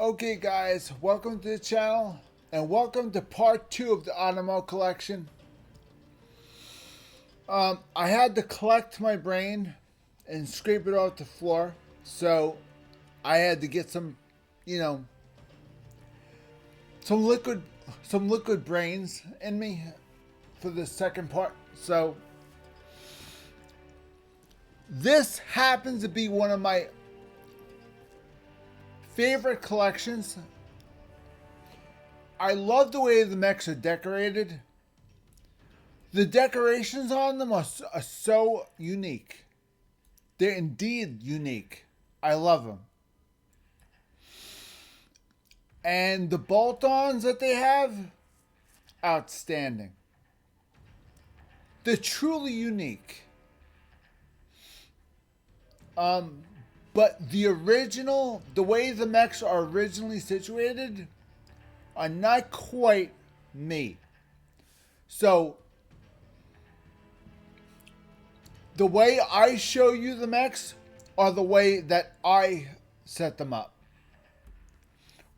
Okay guys, welcome to the channel and welcome to part 2 of the OTMO collection. I had to collect my brain and scrape it off the floor, so I had to get some, you know, some liquid brains in me for the second part. So this happens to be one of my favorite collections. I love the way the mechs are decorated. The decorations on them are so unique. They're indeed unique. I love them. And the bolt-ons that they have, outstanding. They're truly unique. But the way the mechs are originally situated are not quite me. So the way I show you the mechs are the way that I set them up.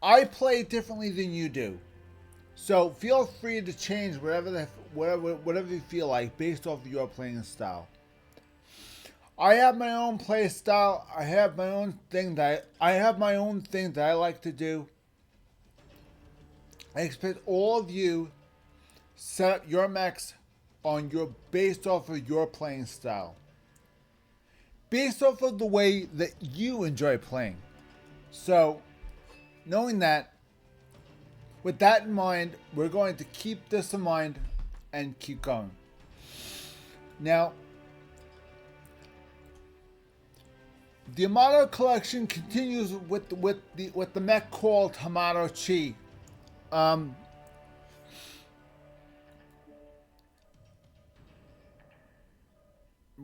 I play differently than you do. So feel free to change whatever you feel like based off of your playing style. I have my own play style. I have my own thing that I like to do. I expect all of you set up your mechs based off of your playing style. Based off of the way that you enjoy playing. So, knowing that, with that in mind, we're going to keep this in mind and keep going. Now, the Yamato collection continues with the mech called Hamato Chi.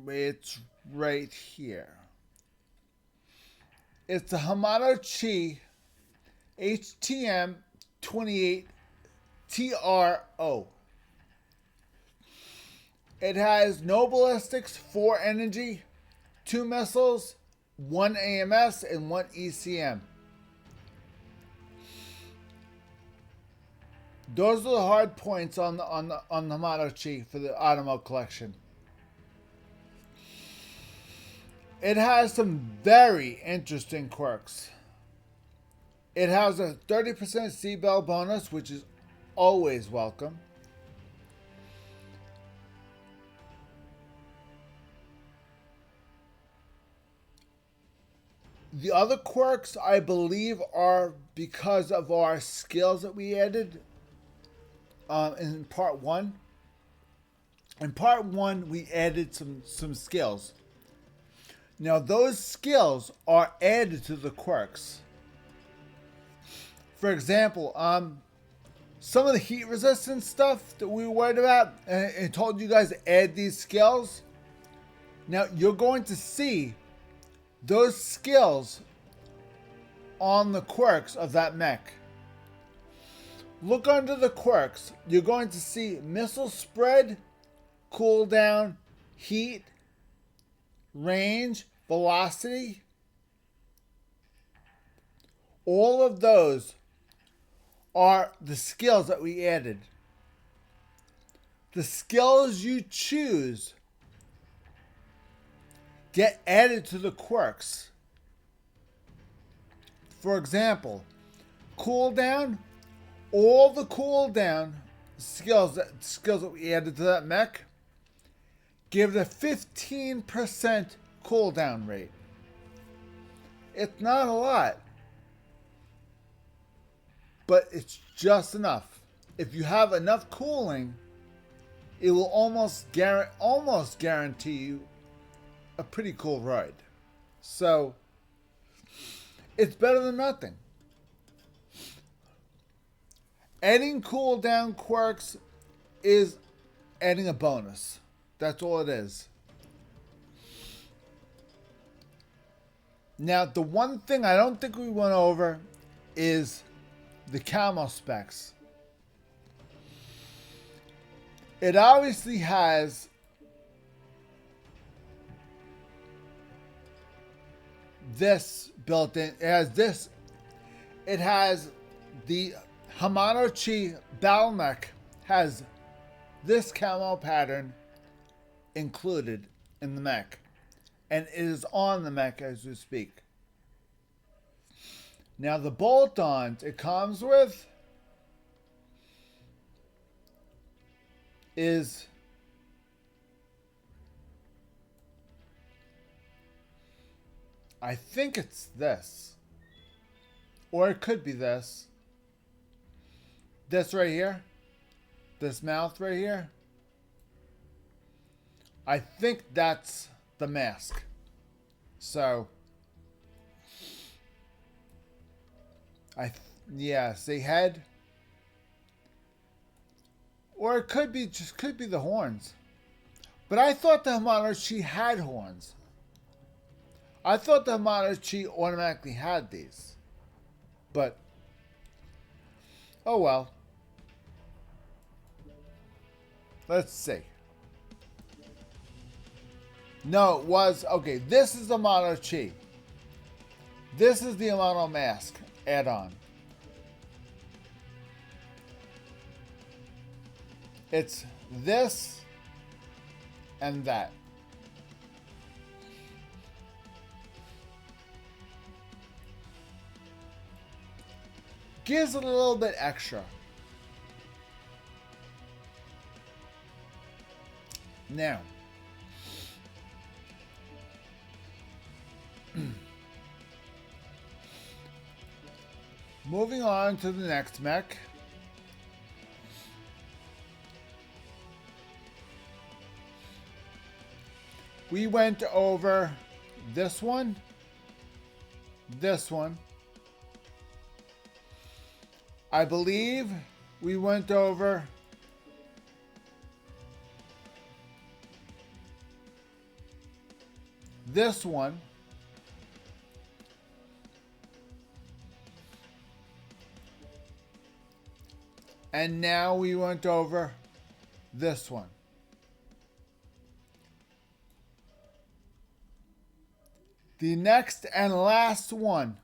It's right here. It's the Hamato Chi HTM 28 TRO. It has no ballistics, 4 energy, 2 missiles, 1 AMS, and 1 ECM. Those are the hard points on the Hamato Chi for the OTMO collection. It has some very interesting quirks. It has a 30% C-Bell bonus, which is always welcome. The other quirks, I believe, are because of our skills that we added in part 1. In part 1, we added some skills. Now, those skills are added to the quirks. For example, some of the heat resistance stuff that we were worried about and told you guys to add these skills. Now, you're going to see those skills on the quirks of that mech. Look under the quirks. You're going to see missile spread, cooldown, heat, range, velocity. All of those are the skills that we added. The skills you choose get added to the quirks. For example, cooldown, all the cooldown skills that we added to that mech give it a 15% cooldown rate. It's not a lot, but it's just enough. If you have enough cooling, it will almost guarantee you a pretty cool ride. So, it's better than nothing. Adding cooldown quirks is adding a bonus. That's all it is. Now, the one thing I don't think we went over is the camo specs. It obviously has this built in. It has this it has the Hamanochi Battle Mech has this camo pattern included in the mech, and it is on the mech as we speak. Now the bolt-ons it comes with is I think it's this, or it could be this right here, this mouth right here. I think that's the mask. So yeah, see head, or it could be the horns. But I thought the Hamanochi had horns. I thought the Hamanochi automatically had these. But oh well. Let's see. No, it was okay. This is the Hamanochi. This is the Amano mask add-on. It's this and that. Gives it a little bit extra. Now, moving on to the next mech. We went over this one, I believe we went over this one. And now we went over this one. The next and last one,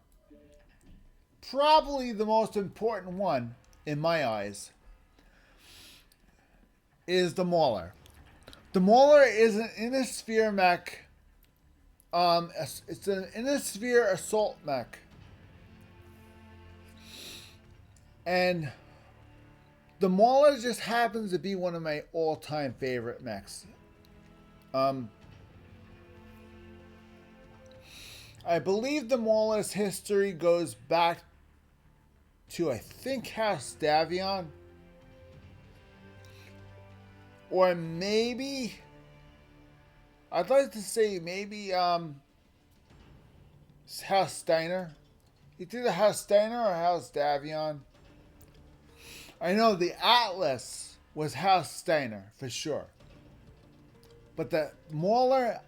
probably the most important one in my eyes, is the Mauler. The Mauler is an Innisphere mech. It's an Innisphere assault mech. And the Mauler just happens to be one of my all-time favorite mechs. I believe the Mauler's history goes back to, I think, House Davion. Or maybe, I'd like to say maybe House Steiner. Either House Steiner or House Davion. I know the Atlas was House Steiner for sure. But the Mauler,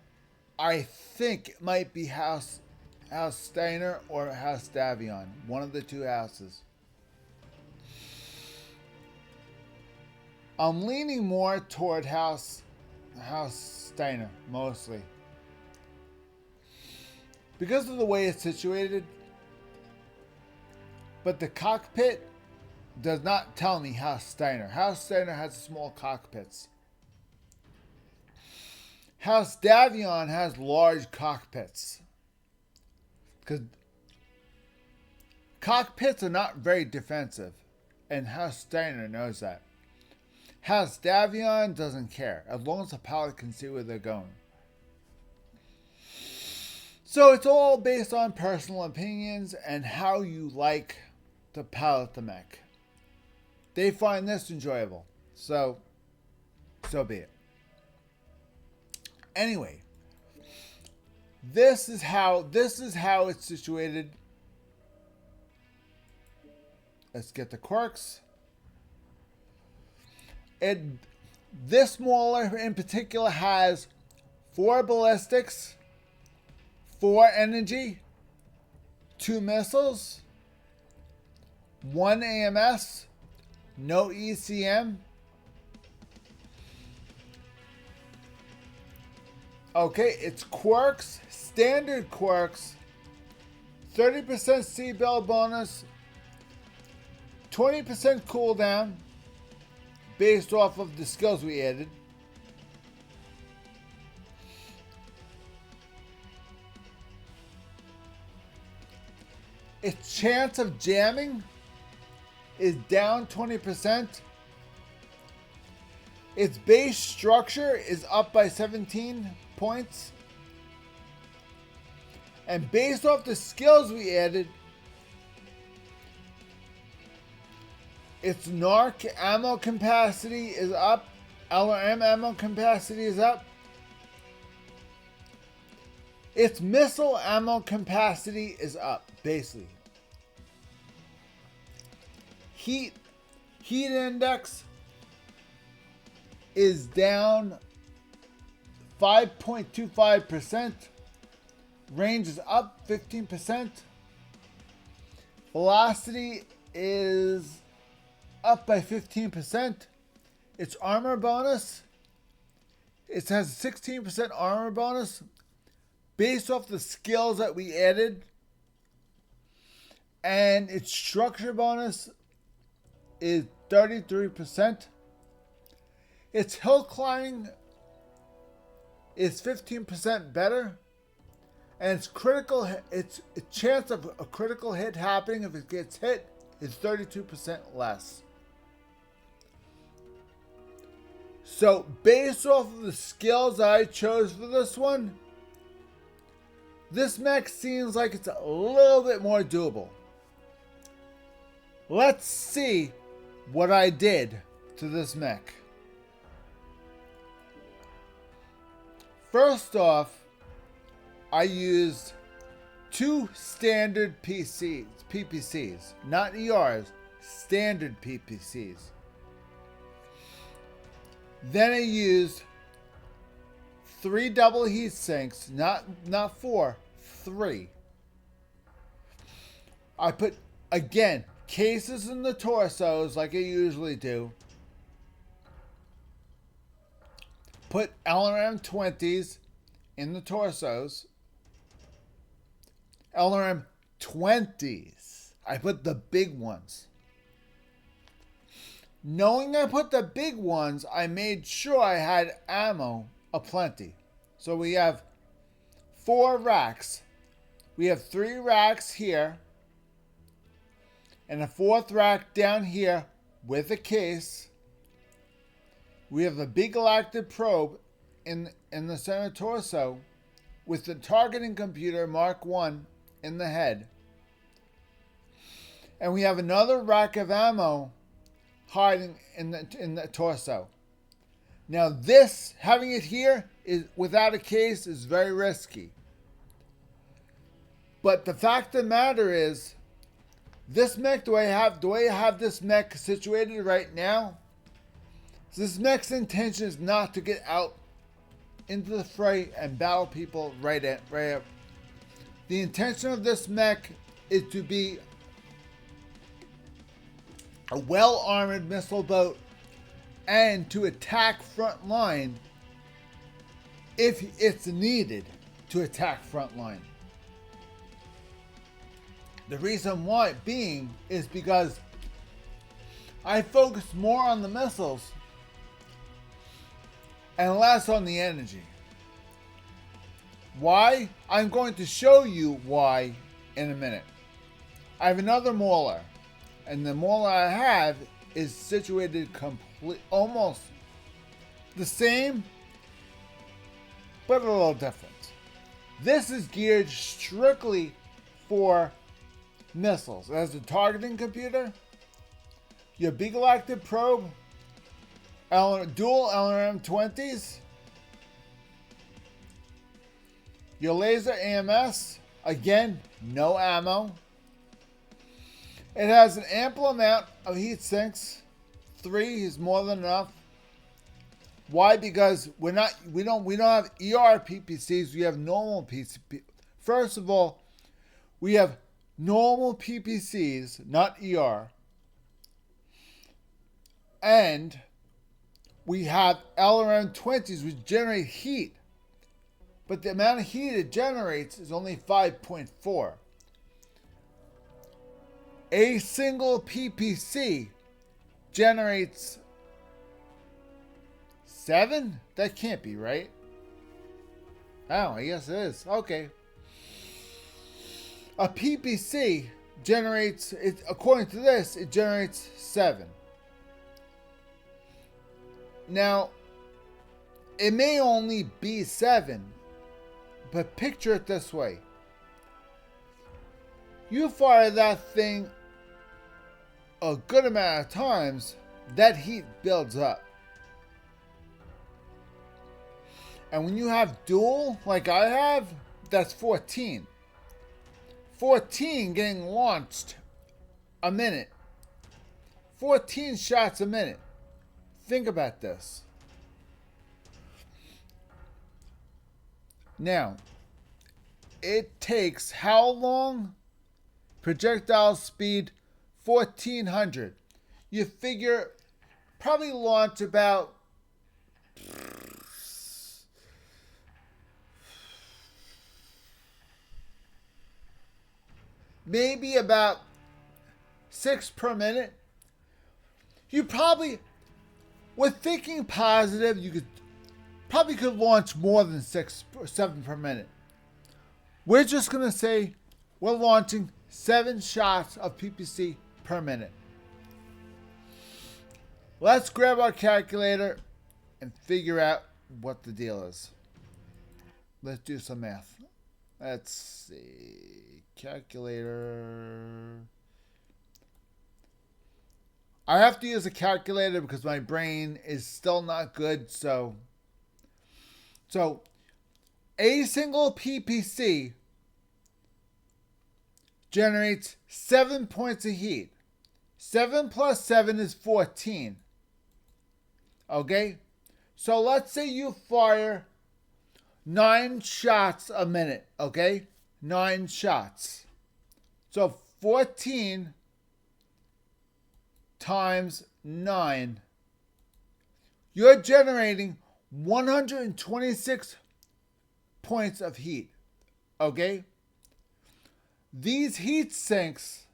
I think it might be House Steiner or House Davion. One of the two houses. I'm leaning more toward House Steiner, mostly. Because of the way it's situated. But the cockpit does not tell me House Steiner. House Steiner has small cockpits. House Davion has large cockpits. Because cockpits are not very defensive. And House Steiner knows that. House Davion doesn't care, as long as the pilot can see where they're going. So it's all based on personal opinions and how you like to pilot the mech. They find this enjoyable, so be it. Anyway, this is how it's situated. Let's get the quirks. This Mauler in particular has 4 ballistics, 4 energy, 2 missiles, 1 AMS, no ECM. Okay, it's quirks, standard quirks, 30% seatbelt bonus, 20% cooldown based off of the skills we added. Its chance of jamming is down 20%. Its base structure is up by 17 points. And based off the skills we added, its NARC ammo capacity is up. LRM ammo capacity is up. Its missile ammo capacity is up, basically. Heat index is down 5.25%. Range is up 15%. Velocity is up by 15%. Its armor bonus, it has a 16% armor bonus based off the skills that we added. And its structure bonus is 33%. Its hill climbing is 15% better. And its chance of a critical hit happening if it gets hit is 32% less. So based off of the skills I chose for this one, this mech seems like it's a little bit more doable. Let's see what I did to this mech. First off, I used 2 standard PPCs, not ERs, standard PPCs. Then I used 3 double heat sinks, not 4, 3. I put, again, cases in the torsos like I usually do. Put LRM 20s in the torsos. LRM 20s. I put the big ones. Knowing I put the big ones, I made sure I had ammo aplenty. So we have 4 racks. We have 3 racks here. And a 4th rack down here with a case. We have a big galactic probe in the center torso with the targeting computer Mark 1 in the head. And we have another rack of ammo hiding in the torso. Now this, having it here is without a case, is very risky. But the fact of the matter is, this mech, the way I have this mech situated right now, this mech's intention is not to get out into the fray and battle people right up. The intention of this mech is to be a well-armored missile boat and to attack front line if it's needed to attack front line. The reason why being is because I focus more on the missiles and less on the energy. Why? I'm going to show you why in a minute. I have another Mauler, and the Mauler I have is situated almost the same, but a little different. This is geared strictly for missiles. It has a targeting computer, your big galactic probe, dual LRM 20s, your laser AMS, again, no ammo. It has an ample amount of heat sinks. 3 is more than enough. Why? Because we don't have ER PPCs, we have normal PPCs. First of all, we have normal PPCs, not ER. And we have LRM 20s which generate heat. But the amount of heat it generates is only 5.4. a single PPC generates 7? That can't be right. Oh, I guess it is. Okay. A PPC generates, according to this, it generates 7. Now, it may only be 7, but picture it this way. You fire that thing a good amount of times, that heat builds up. And when you have dual, like I have, that's 14. 14 getting launched a minute. 14 shots a minute. Think about this. Now, it takes how long? Projectile speed 1400. You figure probably launch about maybe about 6 per minute. You probably, with thinking positive, you could launch more than 6 or 7 per minute. We're just gonna say we're launching 7 shots of PPC per minute. Let's grab our calculator and figure out what the deal is. Let's do some math. Let's see. Calculator. I have to use a calculator because my brain is still not good. So a single PPC generates 7 points of heat. 7 plus 7 is 14. Okay? So let's say you fire 9 shots a minute. Okay? 9 shots. So 14 times 9. You're generating 126 points of heat. Okay? These heat sinks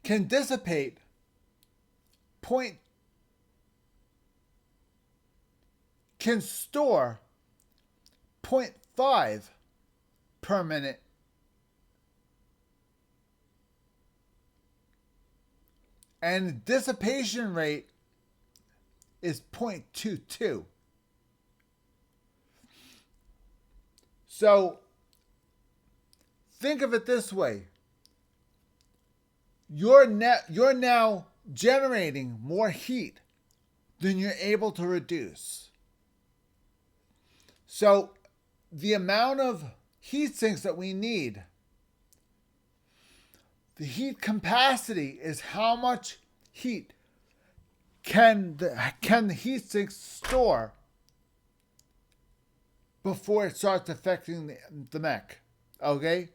can dissipate can store 0.5 per minute and dissipation rate is 0.22. So think of it this way. You're now generating more heat than you're able to reduce. So the amount of heat sinks that we need, the heat capacity is how much heat can the heat sink store before it starts affecting the mech. Okay?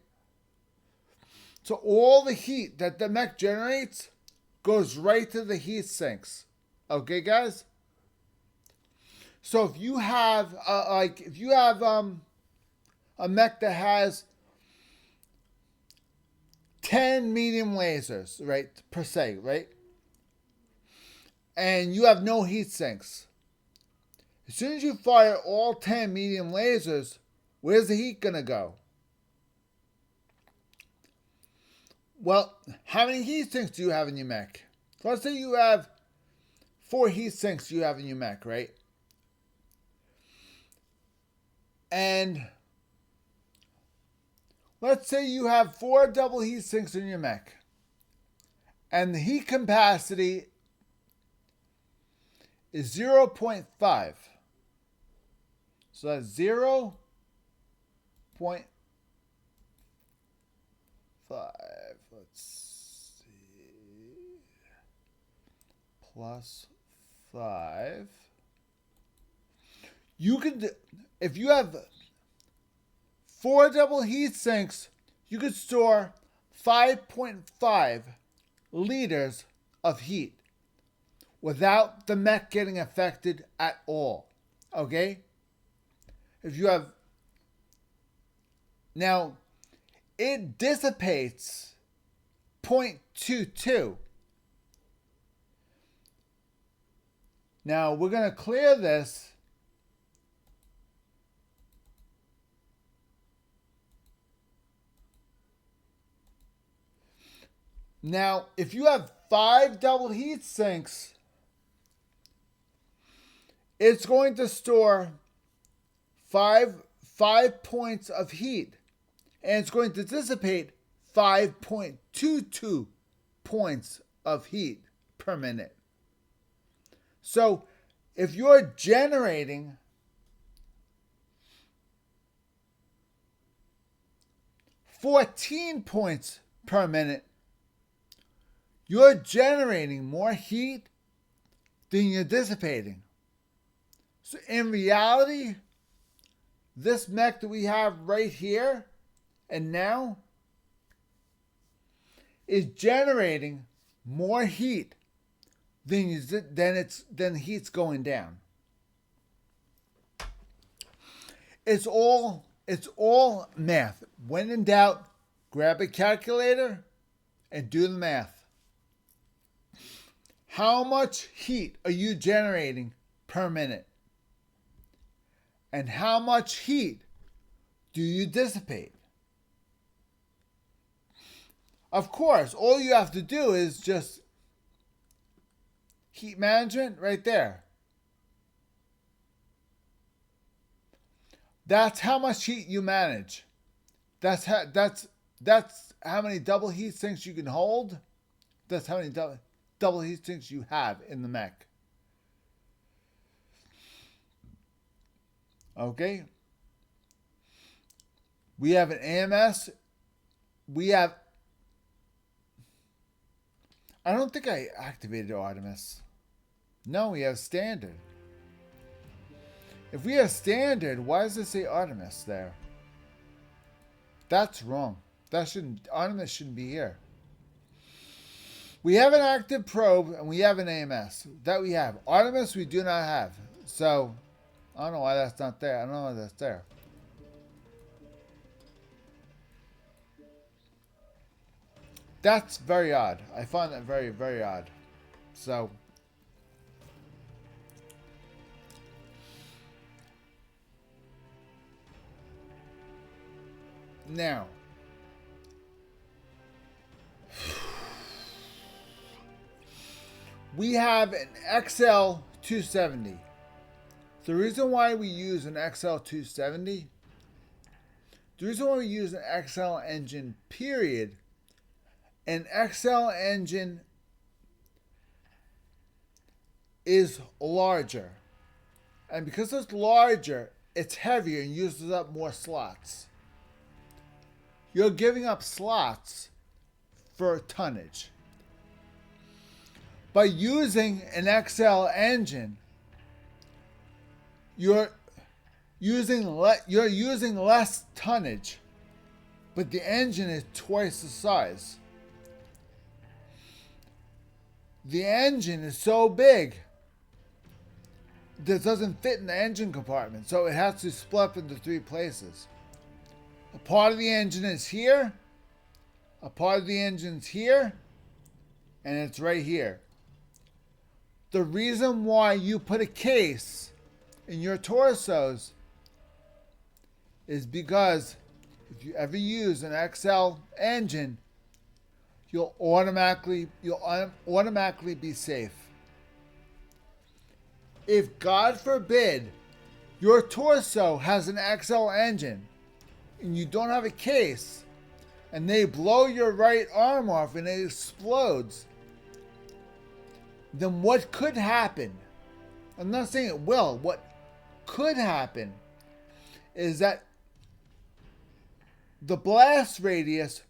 So all the heat that the mech generates goes right to the heat sinks. Okay, guys? So if you have a mech that has 10 medium lasers, right, per se, right? And you have no heat sinks. As soon as you fire all 10 medium lasers, where's the heat gonna go? Well, how many heat sinks do you have in your mech? So let's say you have 4 heat sinks you have in your mech, right? And let's say you have 4 double heat sinks in your mech. And the heat capacity is 0.5. So that's 0.5. Let's see. Plus 5. You can, if you have 4 double heat sinks, you could store 5.5 liters of heat without the mech getting affected at all. Okay? If you have, now it dissipates 0.22. Now we're going to clear this. Now, if you have 5 double heat sinks, it's going to store five points of heat, and it's going to dissipate 5.22 points of heat per minute. So if you're generating 14 points per minute, you're generating more heat than you're dissipating. So in reality, this mech that we have right here and now is generating more heat than heat's going down. It's all math. When in doubt, grab a calculator and do the math. How much heat are you generating per minute? And how much heat do you dissipate? Of course, all you have to do is just heat management right there. That's how much heat you manage. That's how many double heat sinks you can hold. That's how many double heat sinks you have in the mech. Okay. We have an AMS. I don't think I activated Artemis. No, we have standard. If we have standard, why does it say Artemis there? That's wrong. Artemis shouldn't be here. We have an active probe and we have an AMS. That we have. Artemis we do not have. So, I don't know why that's not there. I don't know why that's there. That's very odd. I find that very, very odd. So, now, we have an XL270. The reason why we use an XL270, the reason why we use an XL engine, period, an XL engine is larger. And because it's larger, it's heavier and uses up more slots. You're giving up slots for tonnage. By using an XL engine, you're using less tonnage, but the engine is twice the size. The engine is so big that it doesn't fit in the engine compartment, so it has to split up into 3 places. A part of the engine is here, a part of the engine's here, and it's right here. The reason why you put a case in your torsos is because if you ever use an XL engine, you'll automatically be safe. If God forbid your torso has an XL engine and you don't have a case and they blow your right arm off and it explodes, then what could happen? I'm not saying it will. What could happen is that the blast radius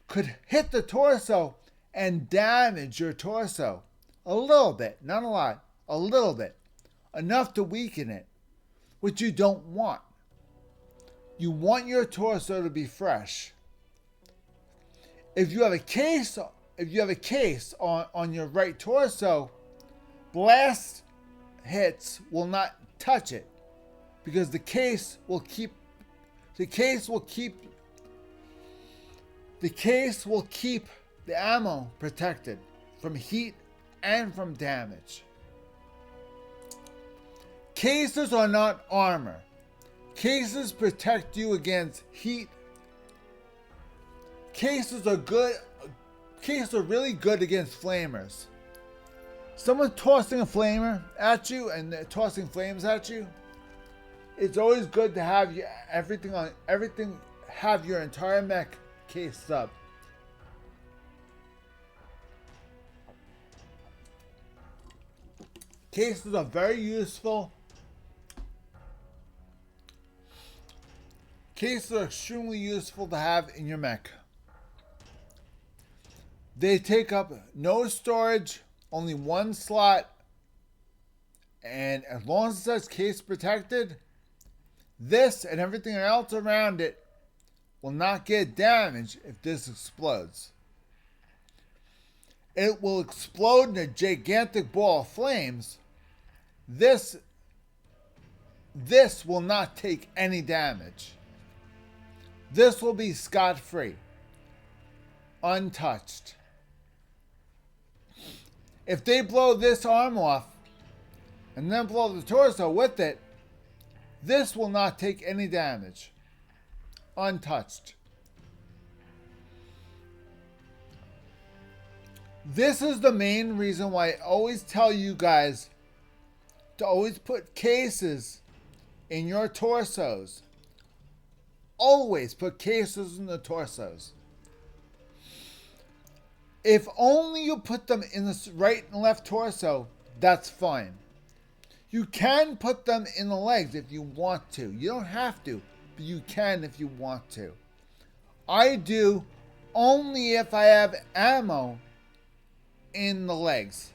could hit the torso and damage your torso. A little bit, not a lot, a little bit. Enough to weaken it, which you don't want. You want your torso to be fresh. If you have a case on your right torso, blast hits will not touch it. because the case will keep the ammo protected from heat and from damage. Cases are not armor. Cases protect you against heat. Cases are really good against flamers. Someone tossing a flamer at you and tossing flames at you, it's always good to have have your entire mech cased up. Cases are very useful. Cases are extremely useful to have in your mech. They take up no storage, only one slot, and as long as it says case protected, this and everything else around it will not get damaged if this explodes. It will explode in a gigantic ball of flames. This will not take any damage. This will be scot-free, untouched. If they blow this arm off and then blow the torso with it, this will not take any damage, untouched. This is the main reason why I always tell you guys to always put cases in your torsos. Always put cases in the torsos. If only you put them in the right and left torso, that's fine. You can put them in the legs if you want to. You don't have to, but you can if you want to. I do only if I have ammo in the legs.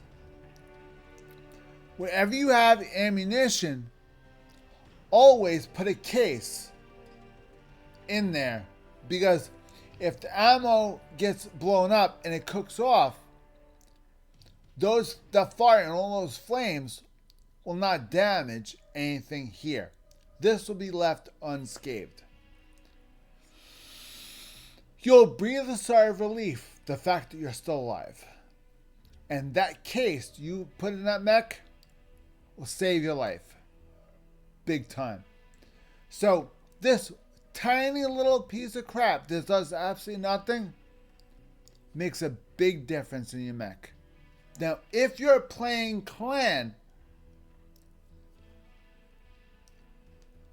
Wherever you have ammunition, always put a case in there, because if the ammo gets blown up and it cooks off, the fire and all those flames will not damage anything here. This will be left unscathed. You'll breathe a sigh of relief, the fact that you're still alive. And that case you put in that mech will save your life. Big time. So this tiny little piece of crap that does absolutely nothing makes a big difference in your mech. Now, if you're playing clan,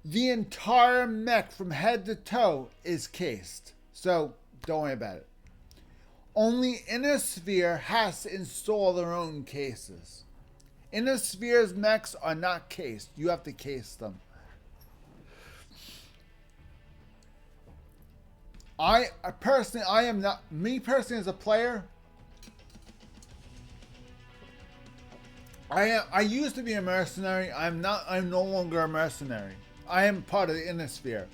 the entire mech from head to toe is cased. So don't worry about it. Only Inner Sphere has to install their own cases. Inner Sphere's mechs are not cased. You have to case them. Me personally as a player, I used to be a mercenary. I'm no longer a mercenary. I am part of the Inner Sphere.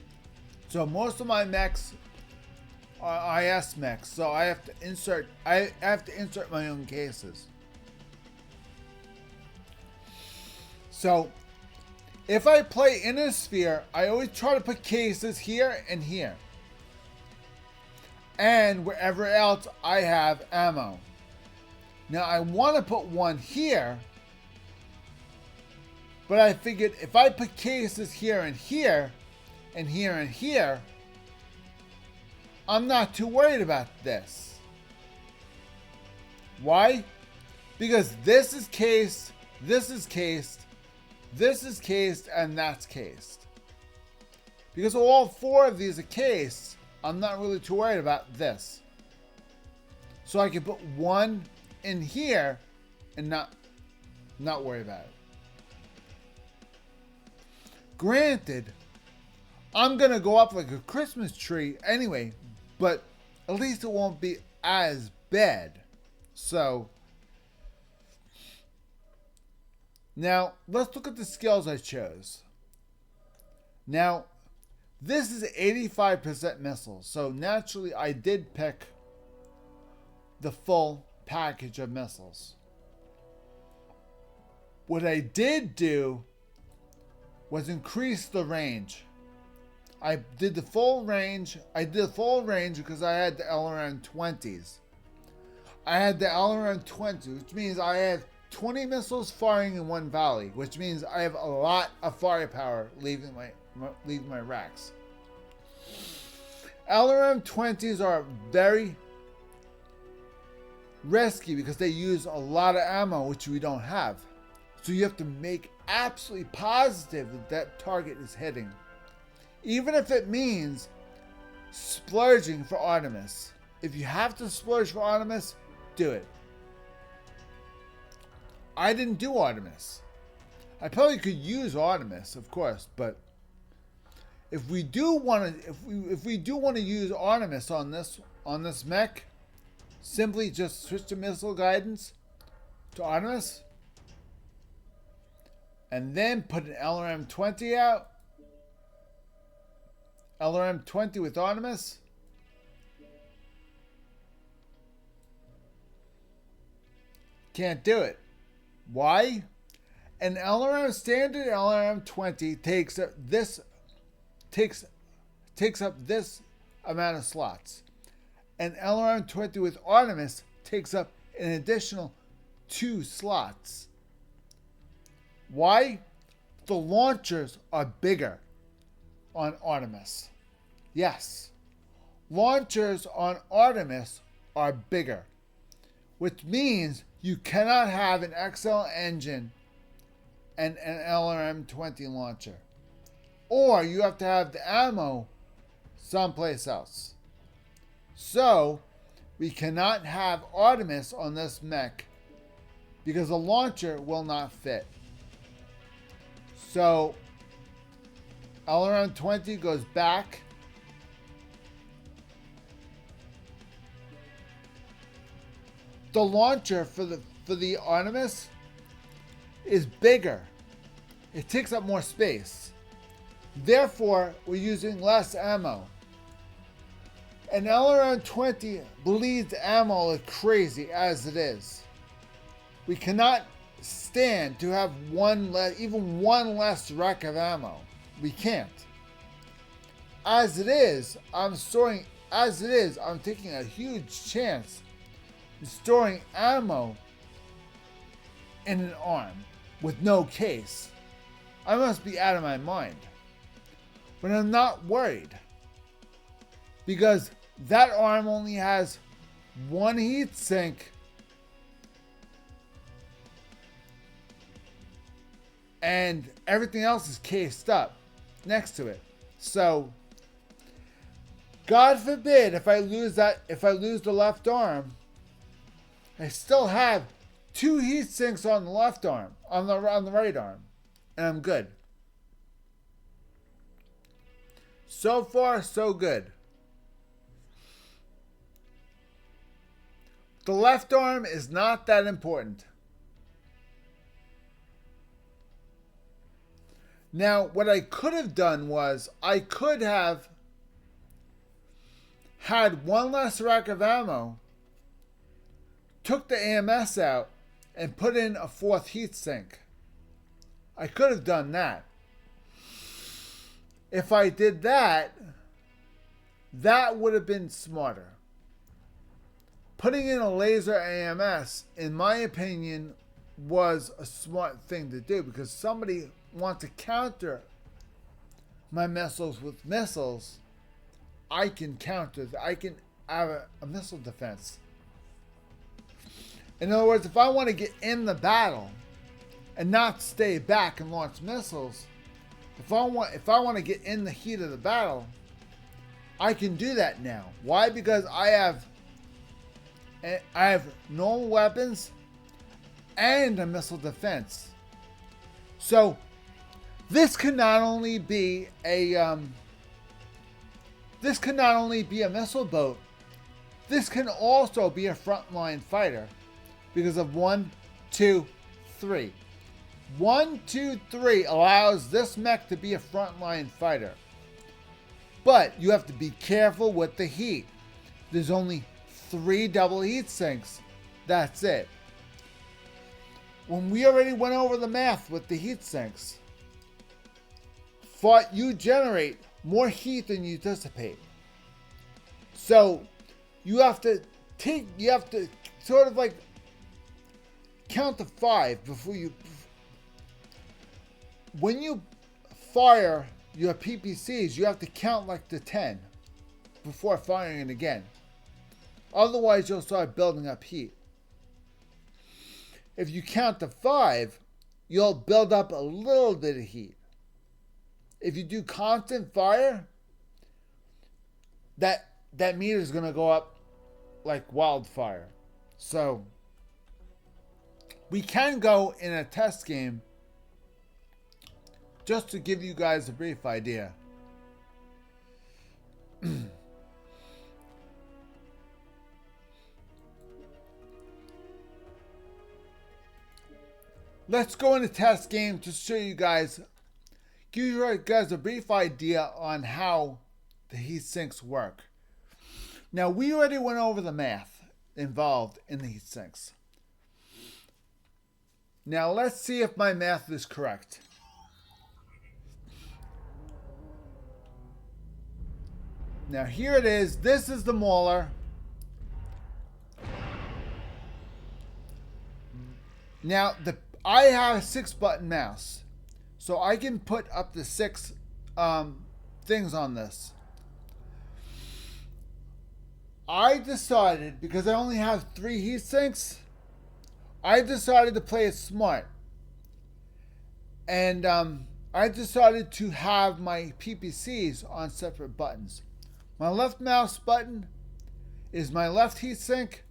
So most of my mechs are IS mechs. So I have to insert my own cases. So if I play Inner Sphere, I always try to put cases here and here. And wherever else I have ammo. Now I want to put one here, but I figured if I put cases here and here, and here and here, I'm not too worried about this. Why? Because this is cased, this is cased, this is cased, and that's cased. Because all four of these are cased, I'm not really too worried about this. So I can put one in here and not worry about it. Granted, I'm going to go up like a Christmas tree anyway, but at least it won't be as bad. So, now let's look at the skills I chose. Now, this is 85% missiles, so naturally I did pick the full package of missiles. What I did do was increase the range. I did the full range. I did the full range because I had the LRM-20s. I had the LRM-20, which means I have 20 missiles firing in one volley, which means I have a lot of firepower leaving my racks. LRM-20s are very risky because they use a lot of ammo, which we don't have. So you have to make absolutely positive that that target is hitting. Even if it means splurging for Artemis. If you have to splurge for Artemis, do it. I didn't do Artemis. I probably could use Artemis, of course, but if we do want to use Artemis on this mech, simply just switch the missile guidance to Artemis, and then put an LRM-20 out. LRM-20 with Artemis. Can't do it. Why? An standard LRM-20 takes up this amount of slots. An LRM-20 with Artemis takes up an additional 2 slots. Why? The launchers are bigger on Artemis. Yes. Launchers on Artemis are bigger, which means you cannot have an XL engine and an LRM-20 launcher. Or you have to have the ammo someplace else. So, we cannot have Artemis on this mech because the launcher will not fit. So, LRM-20 goes back. The launcher for the Artemis is bigger. It takes up more space. Therefore, we're using less ammo. An LRM-20 bleeds ammo like crazy as it is. We cannot stand to have even one less rack of ammo. We can't. As it is, I'm taking a huge chance in storing ammo in an arm with no case. I must be out of my mind. But I'm not worried, because that arm only has one heat sink and everything else is cased up next to it. So, God forbid if I lose the left arm, I still have 2 heat sinks on the left arm, on the right arm, and I'm good. So far, so good. The left arm is not that important. Now, what I could have done was, I could have had one less rack of ammo, took the AMS out, and put in a 4th heat sink. I could have done that. If I did that, that would have been smarter. Putting in a laser AMS, in my opinion, was a smart thing to do, because somebody wants to counter my missiles with missiles. I can counter. I can have a missile defense. In other words, if I want to get in the battle and not stay back and launch missiles, if I want to get in the heat of the battle, I can do that now. Why? Because I have normal weapons and a missile defense. So this can not only be a missile boat. This can also be a frontline fighter because of 1, 2, 3. 1, 2, 3 allows this mech to be a frontline fighter. But you have to be careful with the heat. There's only 3 double heat sinks. That's it. When we already went over the math with the heat sinks, you generate more heat than you dissipate. So you have to sort of like count to 5 before you, when you fire your PPCs, you have to count like to 10 before firing it again. Otherwise, you'll start building up heat. If you count to 5, you'll build up a little bit of heat. If you do constant fire, that meter is going to go up like wildfire. So we can go in a test game just to give you guys a brief idea. Let's go in a test game to show you guys, give you guys a brief idea on how the heat sinks work. Now, we already went over the math involved in the heat sinks. Now, let's see if my math is correct. Now, here it is. This is the Mauler. Now, I have a 6-button mouse, so I can put up to 6 things on this. I decided, because I only have 3 heat sinks, I decided to play it smart. And I decided to have my PPCs on separate buttons. My left mouse button is my left heat sink.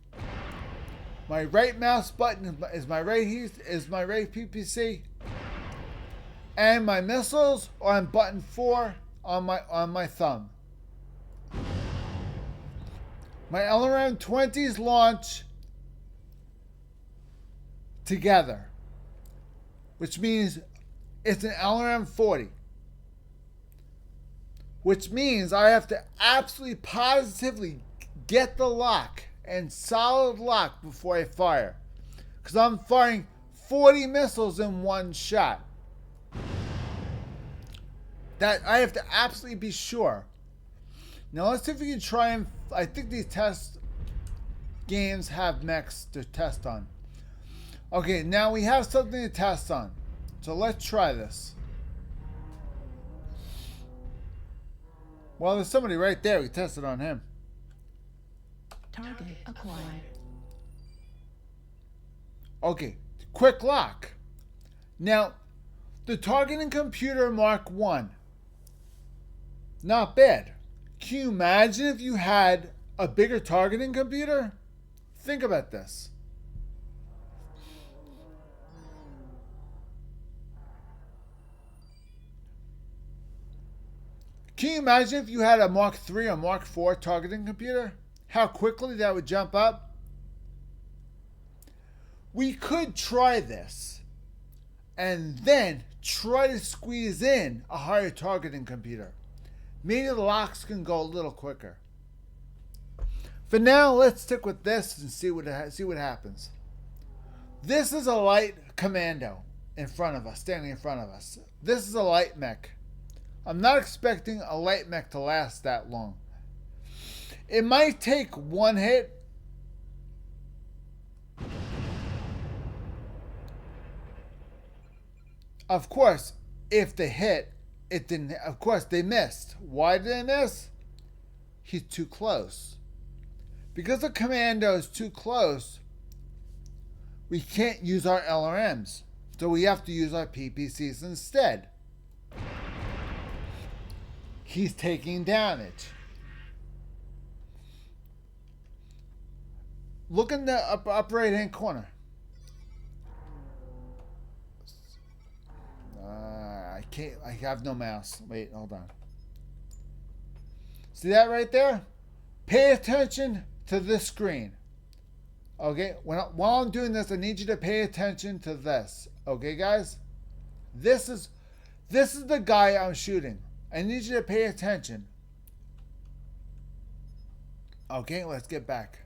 My right mouse button is my right PPC, and my missiles are on button 4 on my thumb. My LRM-20s launch together, which means it's an LRM-40, which means I have to absolutely positively get the lock and solid lock before I fire, because I'm firing 40 missiles in one shot. That I have to absolutely be sure. Now let's see if we can try and, I think these test games have mechs to test on. Okay, now we have something to test on, so let's try this. Well, there's somebody right there. We tested on him. Target acquired. Okay, quick lock. Now, the targeting computer Mark 1. Not bad. Can you imagine if you had a bigger targeting computer? Think about this. Can you imagine if you had a Mark 3 or Mark 4 targeting computer? How quickly that would jump up? We could try this and then try to squeeze in a higher targeting computer. Maybe the locks can go a little quicker. For now, let's stick with this and see what happens. This is a light commando in front of us, standing in front of us. This is a light mech. I'm not expecting a light mech to last that long. It might take one hit. Of course, if they hit, it didn't. Of course, they missed. Why did they miss? He's too close. Because the commando is too close, we can't use our LRMs. So we have to use our PPCs instead. He's taking damage. Look in the upper right hand corner. I have no mouse. Wait, hold on. See that right there? Pay attention to this screen. Okay, while I'm doing this, I need you to pay attention to this. Okay, guys? This is the guy I'm shooting. I need you to pay attention. Okay, let's get back.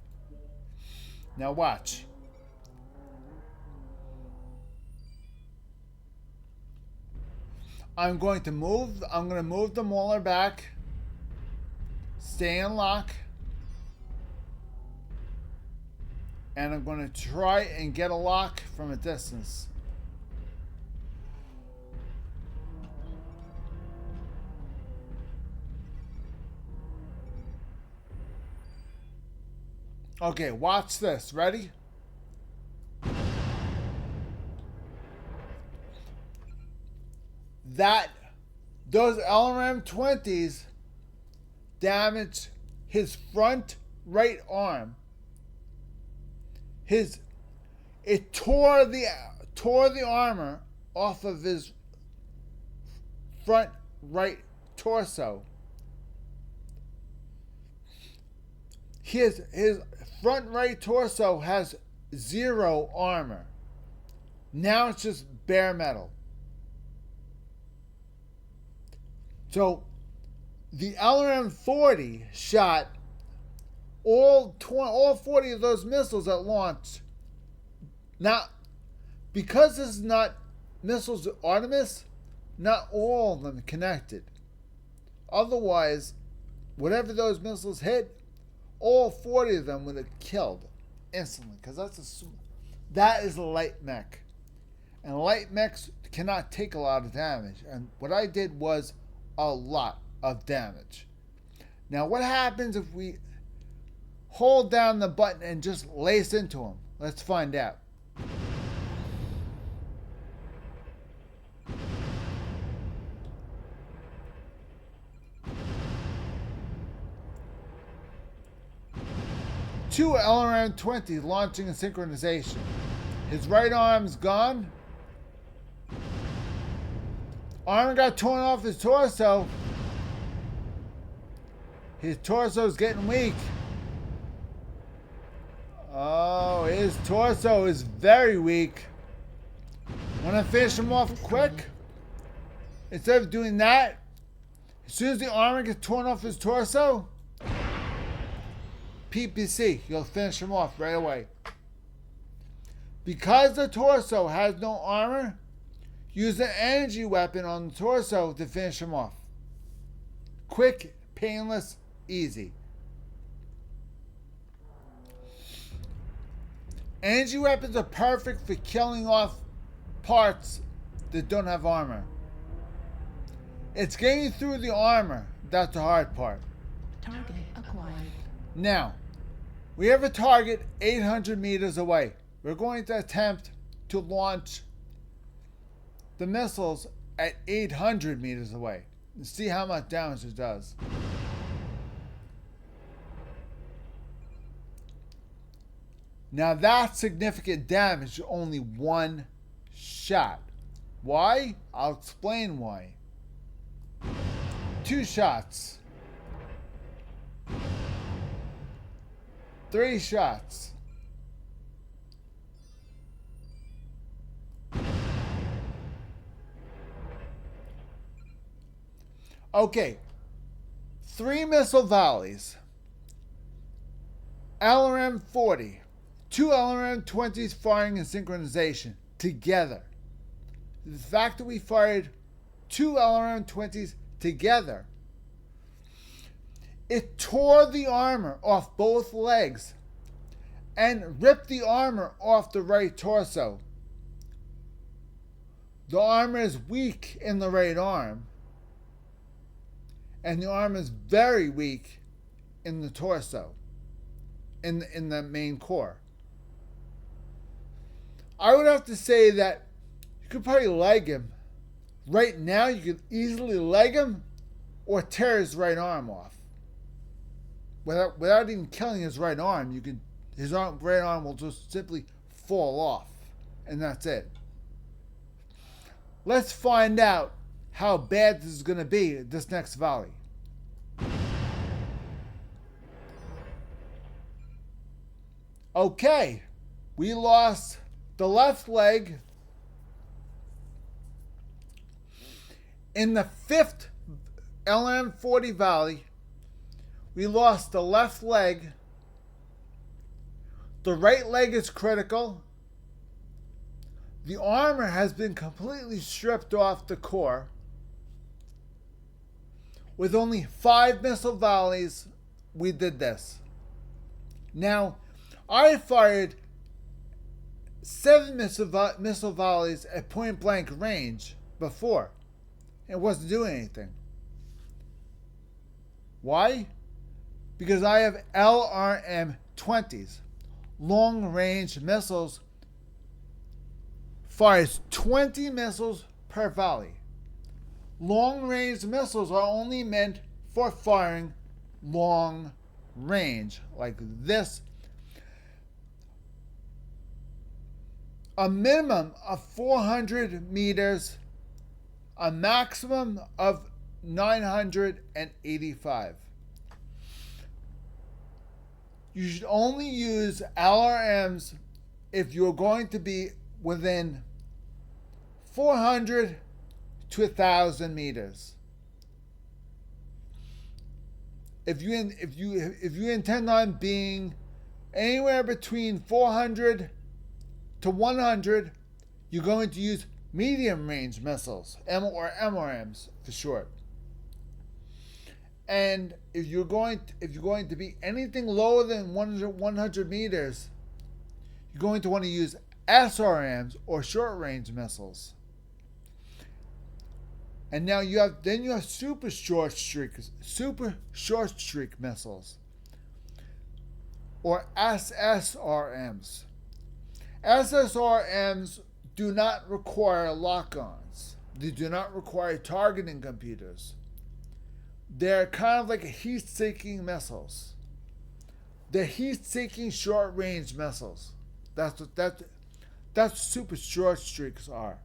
Now watch. I'm going to move the mauler back. Stay in lock. And I'm going to try and get a lock from a distance. Okay, watch this. Ready? Those LRM-20s damaged his front right arm. It tore the armor off of his front right torso. His front right torso has 0 armor. Now it's just bare metal. So the LRM-40 shot all 40 of those missiles at launch. Now, because this is not missiles to Artemis, not all of them connected. Otherwise, whatever those missiles hit, all 40 of them would have killed instantly. Because that is a light mech. And light mechs cannot take a lot of damage. And what I did was a lot of damage. Now, what happens if we hold down the button and just lace into him? Let's find out. Two LRM-20 launching in synchronization. His right arm's gone. Armor got torn off his torso. His torso's getting weak. Oh, his torso is very weak. Want to finish him off quick? Instead of doing that, as soon as the armor gets torn off his torso, PPC, you'll finish him off right away. Because the torso has no armor, use an energy weapon on the torso to finish him off. Quick, painless, easy. Energy weapons are perfect for killing off parts that don't have armor. It's getting through the armor that's the hard part. Target acquired. Now, we have a target 800 meters away. We're going to attempt to launch the missiles at 800 meters away and see how much damage it does. Now that's significant damage to only one shot. Why? I'll explain why. 2 shots. 3 shots. Okay. 3 missile volleys. LRM-40. 2 LRM-20s firing in synchronization together. The fact that we fired 2 LRM-20s together, it tore the armor off both legs and ripped the armor off the right torso. The armor is weak in the right arm, and the armor is very weak in the torso, in the main core. I would have to say that you could probably leg him. Right now, you could easily leg him or tear his right arm off. Without even killing his right arm, right arm will just simply fall off. And that's it. Let's find out how bad this is going to be this next volley. Okay, we lost the left leg in the 5th LM-40 volley. We lost the left leg. The right leg is critical. The armor has been completely stripped off the core. with only 5 missile volleys, we did this. Now, I fired 7 missile volleys at point blank range before. It wasn't doing anything. Why? Because I have LRM 20s. Long range missiles fires 20 missiles per volley. Long range missiles are only meant for firing long range, like this. A minimum of 400 meters, a maximum of 985. You should only use LRMs if you're going to be within 400 to 1,000 meters. If you intend on being anywhere between 400 to 100, you're going to use medium range missiles, or MRMs for short. And if you're going to be anything lower than 100 meters, you're going to want to use SRMs or short range missiles. And now you have super short streak missiles, or SSRMs. SSRMs do not require lock-ons. They do not require targeting computers. They're kind of like heat-seeking missiles. They're heat-seeking short-range missiles. That's what super short streaks are.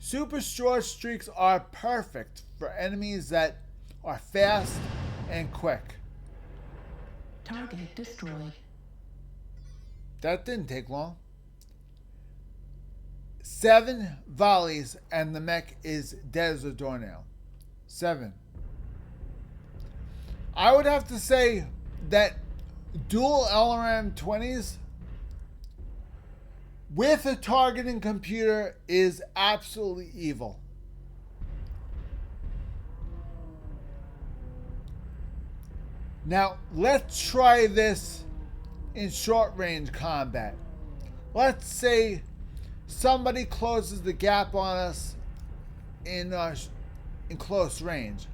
Super short streaks are perfect for enemies that are fast and quick. Target destroyed. That didn't take long. 7 volleys and the mech is dead as a doornail. 7. I would have to say that dual LRM 20s with a targeting computer is absolutely evil. Now, let's try this in short range combat. Let's say somebody closes the gap on us in close range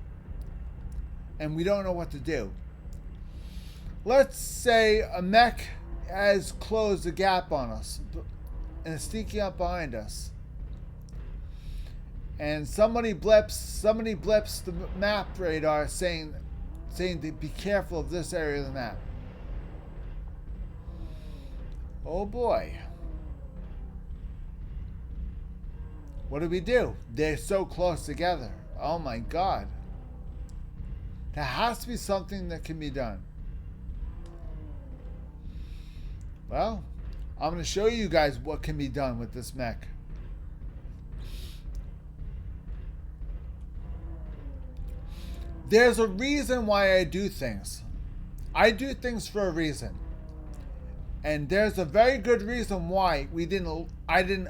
and we don't know what to do. Let's say a mech has closed the gap on us and is sneaking up behind us, and somebody blips the map radar saying to be careful of this area of the map. Oh boy. What do we do? They're so close together. Oh my God. There has to be something that can be done. Well, I'm going to show you guys what can be done with this mech. There's a reason why I do things. I do things for a reason. And there's a very good reason why there's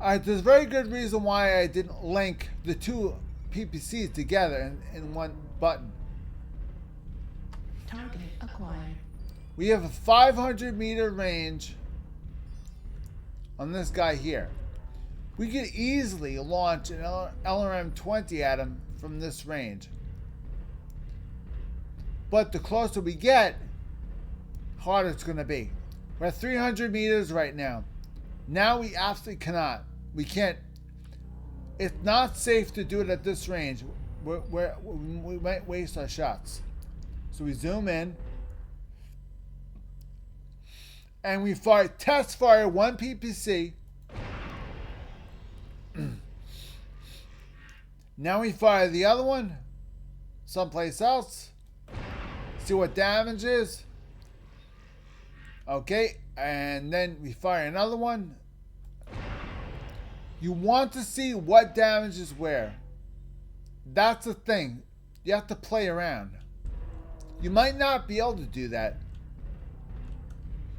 a very good reason why I didn't link the two PPCs together in one button. Target acquired. We have a 500 meter range on this guy here. We could easily launch an LRM 20 at him from this range. But the closer we get, harder it's going to be. We're at 300 meters right now. Now we absolutely cannot. We can't. It's not safe to do it at this range. We might waste our shots. So we zoom in. And we test fire one PPC. Now we fire the other one someplace else. See what damage is. Okay, and then we fire another one. You want to see what damage is where. That's the thing. You have to play around. You might not be able to do that.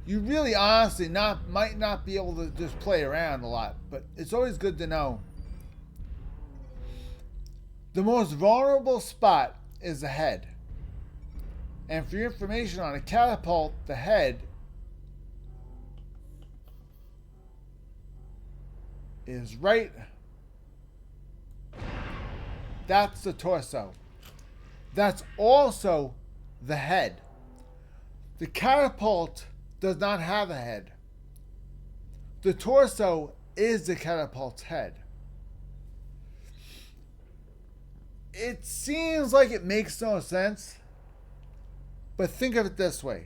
You really honestly might not be able to just play around a lot, but it's always good to know. The most vulnerable spot is the head. And for your information on a catapult, the head is right. That's the torso. That's also the head. The catapult does not have a head. The torso is the catapult's head. It seems like it makes no sense, but think of it this way.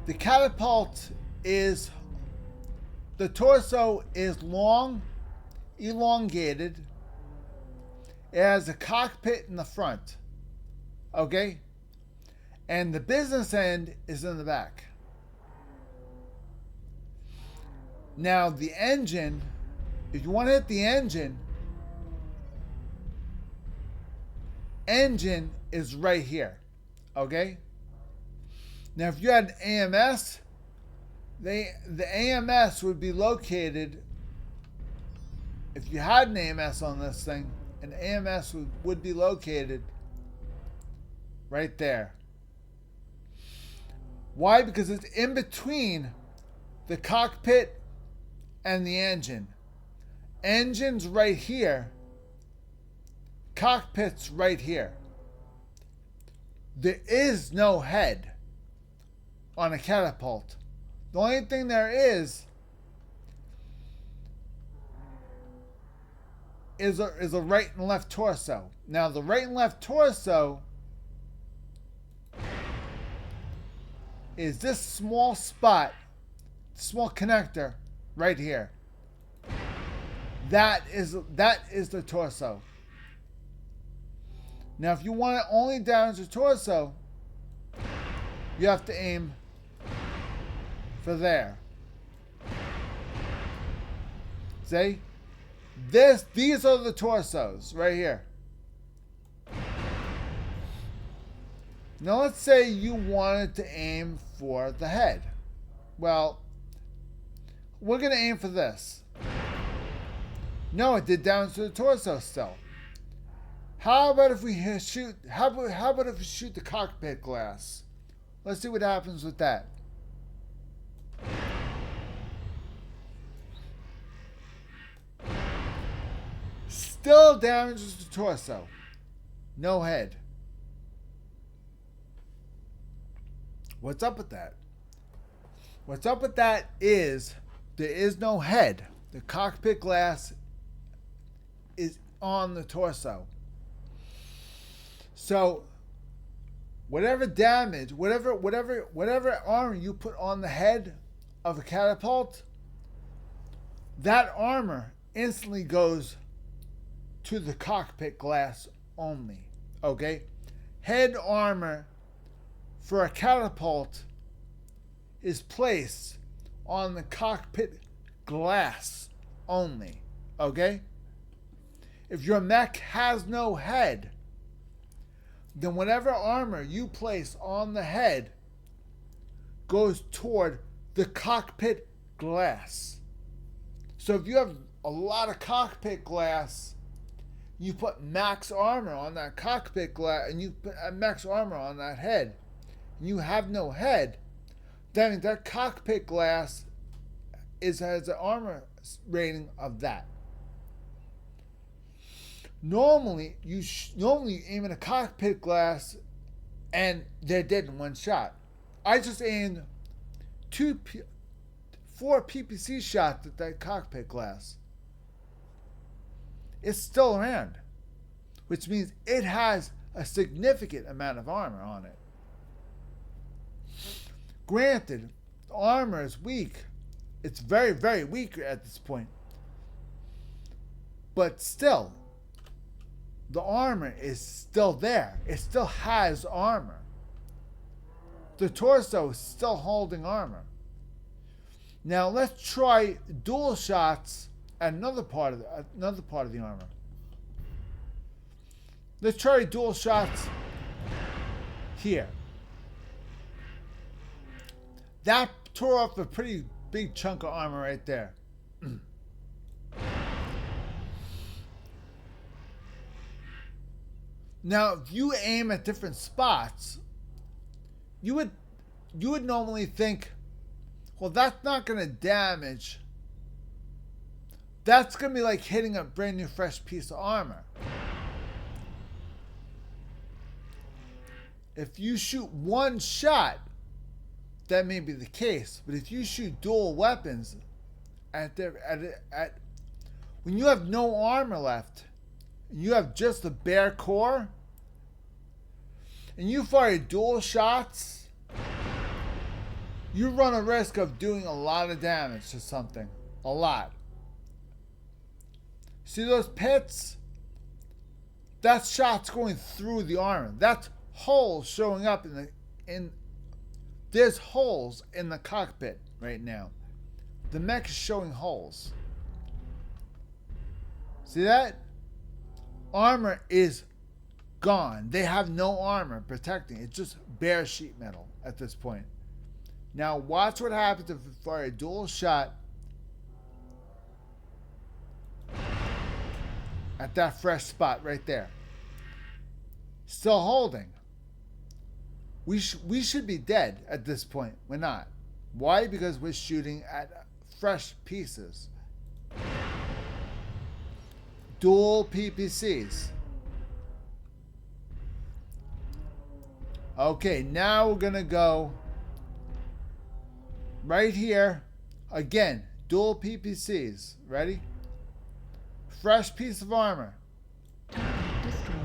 The catapult is, the torso is long, elongated. It has a cockpit in the front, okay? And the business end is in the back. Now the engine, if you want to hit the engine is right here, okay? Now if you had an AMS, the AMS would be located, if you had an AMS on this thing, an AMS would be located right there. Why? Because it's in between the cockpit and the engine. Engine's right here. Cockpit's right here. There is no head on a catapult. The only thing there is a right and left torso. Now the right and left torso is this small spot, small connector right here. That is the torso. Now if you want to only damage the torso, you have to aim for there. See? These are the torsos right here. Now let's say you wanted to aim for the head. Well, we're going to aim for this. No, it did damage to the torso still. How about if we shoot? How about if we shoot the cockpit glass? Let's see what happens with that. Still damages the torso. No head. What's up with that? What's up with that is there is no head. The cockpit glass is on the torso. So whatever damage, whatever armor you put on the head of a catapult, that armor instantly goes to the cockpit glass only. Okay? Head armor for a catapult is placed on the cockpit glass only. Okay? If your mech has no head, then whatever armor you place on the head goes toward the cockpit glass. So if you have a lot of cockpit glass, you put max armor on that cockpit glass, and you put max armor on that head, and you have no head, then that cockpit glass has an armor rating of that. Normally, you aim at a cockpit glass, and they're dead in one shot. I just aimed 4 PPC shots at that cockpit glass. It's still around, which means it has a significant amount of armor on it. Granted, the armor is weak. It's very, very weak at this point. But still, the armor is still there. It still has armor. The torso is still holding armor. Now let's try dual shots at another part of the armor. Let's try dual shots here. That tore off a pretty big chunk of armor right there. Now, if you aim at different spots, you would normally think, well, that's not going to damage. That's going to be like hitting a brand new fresh piece of armor. If you shoot one shot, that may be the case. But if you shoot dual weapons when you have no armor left, and you have just the bare core, and you fire dual shots, you run a risk of doing a lot of damage to something. A lot. See those pits? That's shots going through the armor. That's holes showing up there's holes in the cockpit right now. The mech is showing holes. See that? Armor is gone. They have no armor protecting. It's just bare sheet metal at this point. Now watch what happens if you fire a dual shot at that fresh spot right there. Still holding. We should be dead at this point. We're not. Why? Because we're shooting at fresh pieces. Dual PPCs. Okay, now we're going to go right here. Again, dual PPCs. Ready? Fresh piece of armor. Target destroyed.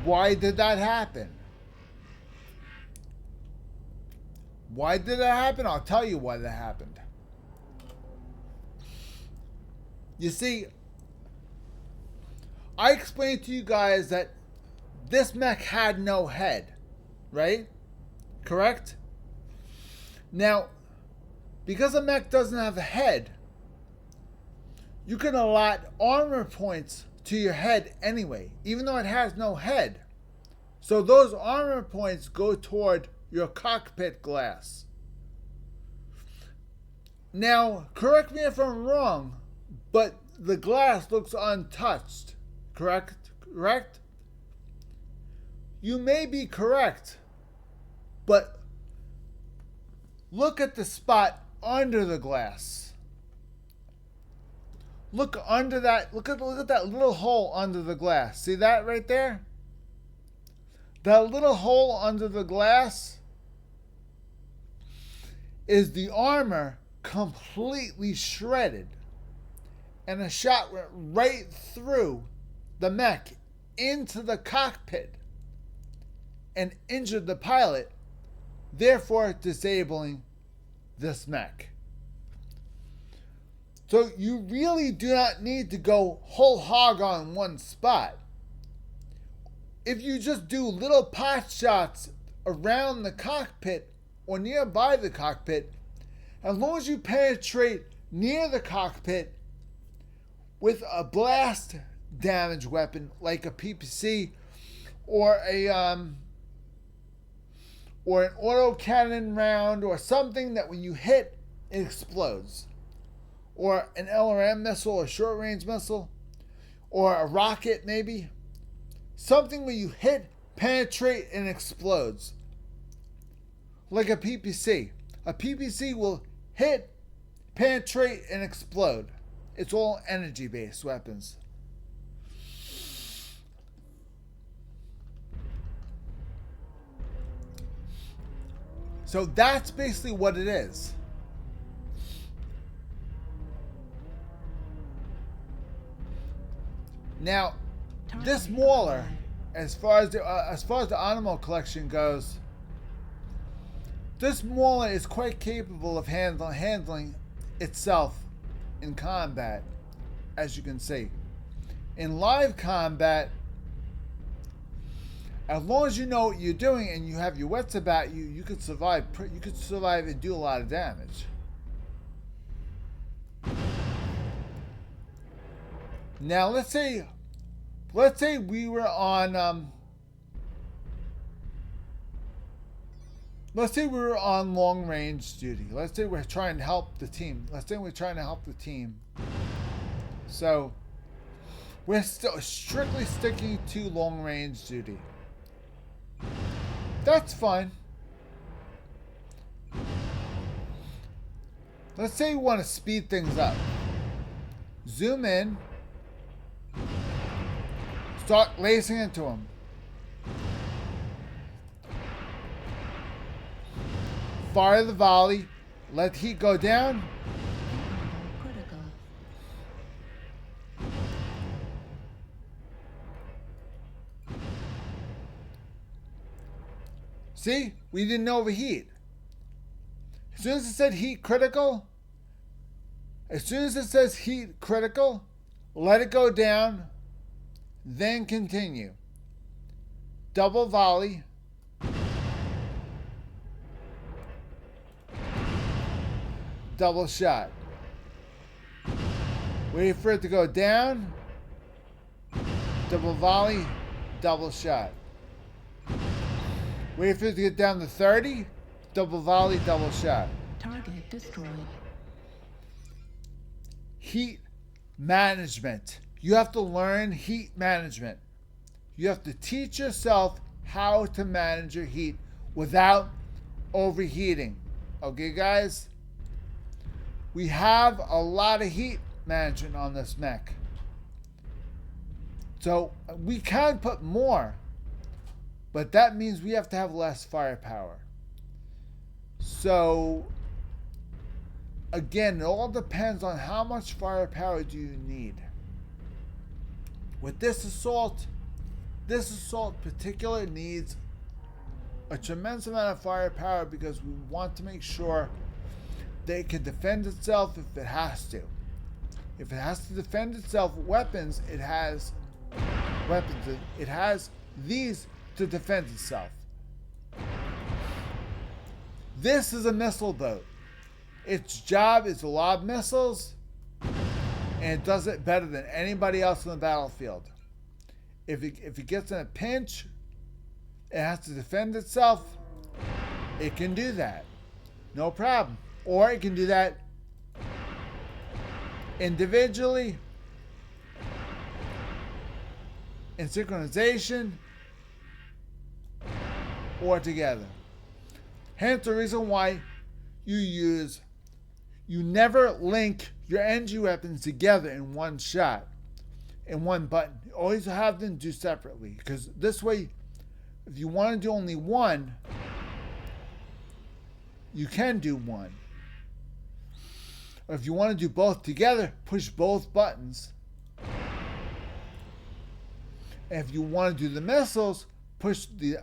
Why did that happen? Why did that happen? I'll tell you why that happened. You see, I explained to you guys that this mech had no head, right? Correct? Now, because a mech doesn't have a head, you can allot armor points to your head anyway, even though it has no head. So those armor points go toward your cockpit glass. Now, correct me if I'm wrong, but the glass looks untouched. Correct? Correct? You may be correct, but look at the spot under the glass. Look under that. Look at that little hole under the glass. See that right there? That little hole under the glass is the armor completely shredded. And a shot went right through the mech into the cockpit and injured the pilot, therefore disabling this mech. So you really do not need to go whole hog on one spot. If you just do little pot shots around the cockpit or nearby the cockpit, as long as you penetrate near the cockpit with a blast damage weapon like a PPC or an auto cannon round or something that when you hit it explodes, or an LRM missile or short range missile or a rocket maybe, something where you hit, penetrate, and explodes. Like a PPC. A PPC will hit, penetrate, and explode. It's all energy-based weapons. So that's basically what it is. Now, this Mauler, as far as the OTMO collection goes, this Mauler is quite capable of handling itself in combat, as you can see. In live combat, as long as you know what you're doing and you have your wits about you, you could survive. You could survive and do a lot of damage. Now, let's say we were on long range duty. Let's say we're trying to help the team. So We're still strictly sticking to long range duty. That's fine. Let's say you want to speed things up. Zoom in. Start lacing into them. Fire the volley. Let heat go down. Critical. See? We didn't overheat. As soon as it said heat critical, as soon as it says heat critical, let it go down, then continue. Double volley. Double shot. Wait for it to go down. Double volley. Double shot. Wait for it to get down to 30. Double volley. Double shot. Target destroyed. Heat management. You have to learn heat management. You have to teach yourself how to manage your heat without overheating. Okay, guys? We have a lot of heat management on this mech. So we can put more, but that means we have to have less firepower. So again, it all depends on how much firepower do you need. With this assault particular needs a tremendous amount of firepower because we want to make sure that it can defend itself if it has to. If it has to defend itself with weapons, it has weapons. It has these to defend itself. This is a missile boat. Its job is to lob missiles, and it does it better than anybody else on the battlefield. If it gets in a pinch, it has to defend itself, it can do that. No problem. Or it can do that individually, in synchronization, or together. Hence the reason why you never link your energy weapons together in one shot, in one button. You always have them do separately, because this way, if you want to do only one, you can do one. Or if you want to do both together, push both buttons. And if you want to do the missiles, push the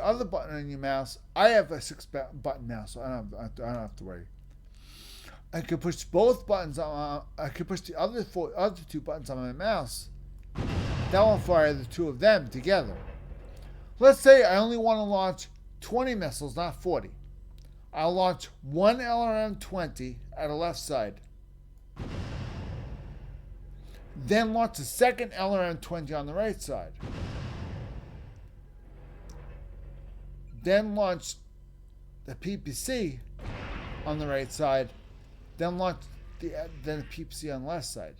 other button on your mouse. I have a 6-button mouse, so I don't have to worry. I could push both buttons on. I could push the other 2 buttons on my mouse. That will fire the 2 of them together. Let's say I only want to launch 20 missiles, not 40. I'll launch one LRM-20 at the left side. Then launch the second LRM-20 on the right side. Then launch the PPC on the right side. Then launch the PPC on the left side.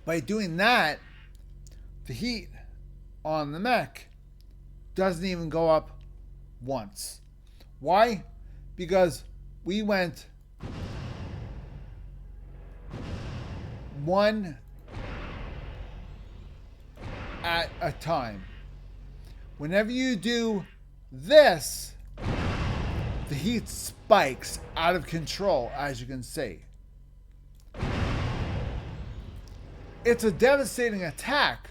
By doing that, the heat on the mech doesn't even go up once. Why? Because we went one at a time. Whenever you do this, the heat spikes out of control, as you can see. It's a devastating attack,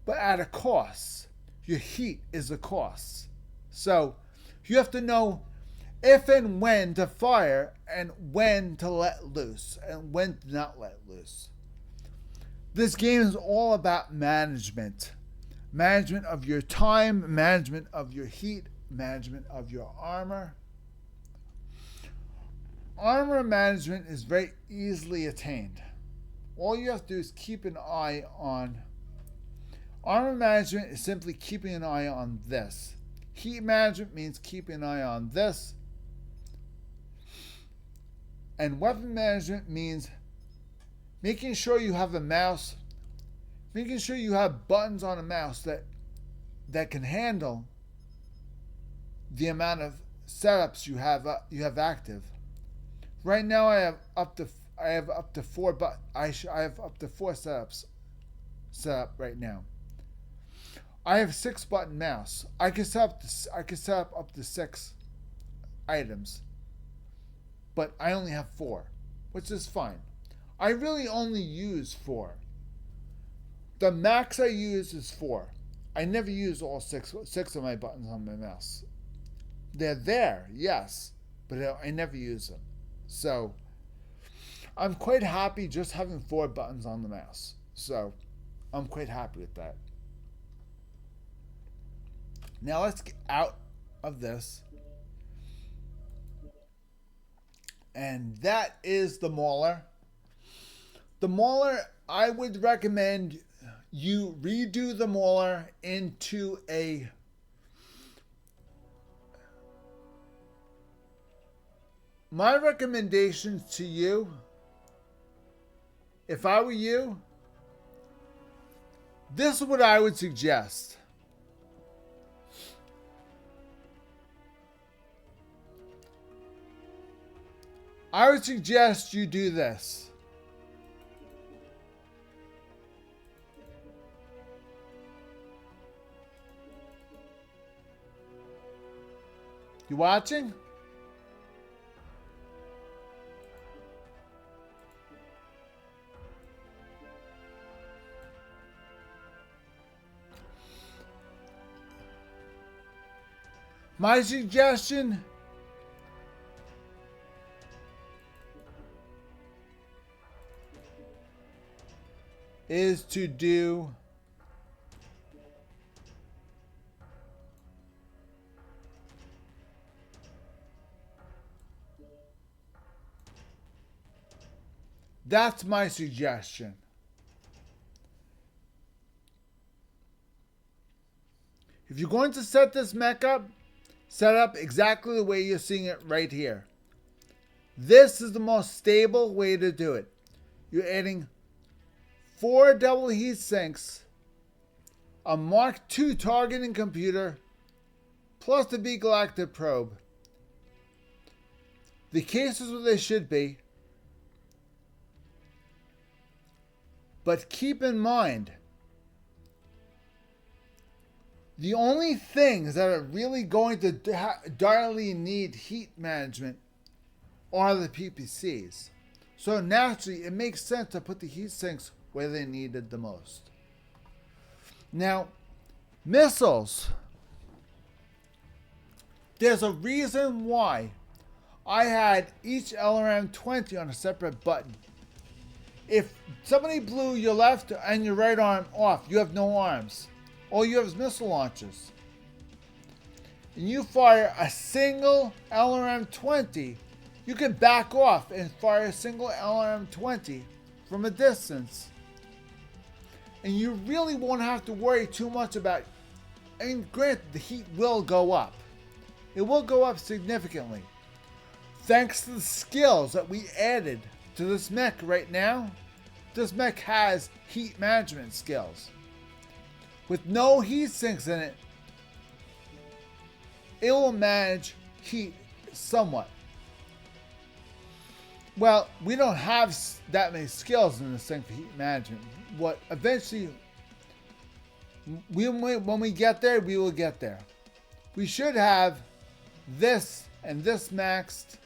but at a cost. Your heat is a cost. So you have to know if and when to fire and when to let loose and when to not let loose. This game is all about management. Management of your time, management of your heat, management of your armor. Armor management is very easily attained. All you have to do is keep an eye on. Armor management is simply keeping an eye on this. Heat management means keeping an eye on this. And weapon management means making sure you have a mouse, making sure you have buttons on a mouse that can handle the amount of setups you have active. Right now, I have up to 4, but I have up to 4 setups set up right now. I have 6-button mouse. I can set up up to 6 items, but I only have 4, which is fine. I really only use 4. The max I use is 4. I never use all 6 of my buttons on my mouse. They're there, yes, but I never use them. So I'm quite happy just having 4 buttons on the mouse. So I'm quite happy with that. Now let's get out of this. And that is the Mauler. The Mauler, I would recommend you redo the Mauler into a my recommendations to you, if I were you, this is what I would suggest. I would suggest you do this. You watching? My suggestion is to do that's my suggestion. If you're going to set this mech up, set up exactly the way you're seeing it right here. This is the most stable way to do it. You're adding 4 double heat sinks, a Mark II targeting computer, plus the B Galactic probe. The case is what they should be. But keep in mind, the only things that are really going to direly need heat management are the PPCs. So naturally, it makes sense to put the heat sinks where they needed the most. Now, missiles. There's a reason why I had each LRM-20 on a separate button. If somebody blew your left and your right arm off, you have no arms. All you have is missile launchers. And you fire a single LRM-20, you can back off and fire a single LRM-20 from a distance. And you really won't have to worry too much about, I mean, granted, the heat will go up. It will go up significantly. Thanks to the skills that we added to this mech right now, this mech has heat management skills. With no heat sinks in it, it will manage heat somewhat. Well, we don't have that many skills in this thing for heat management. What eventually, when we get there, we will get there. We should have this and this maxed.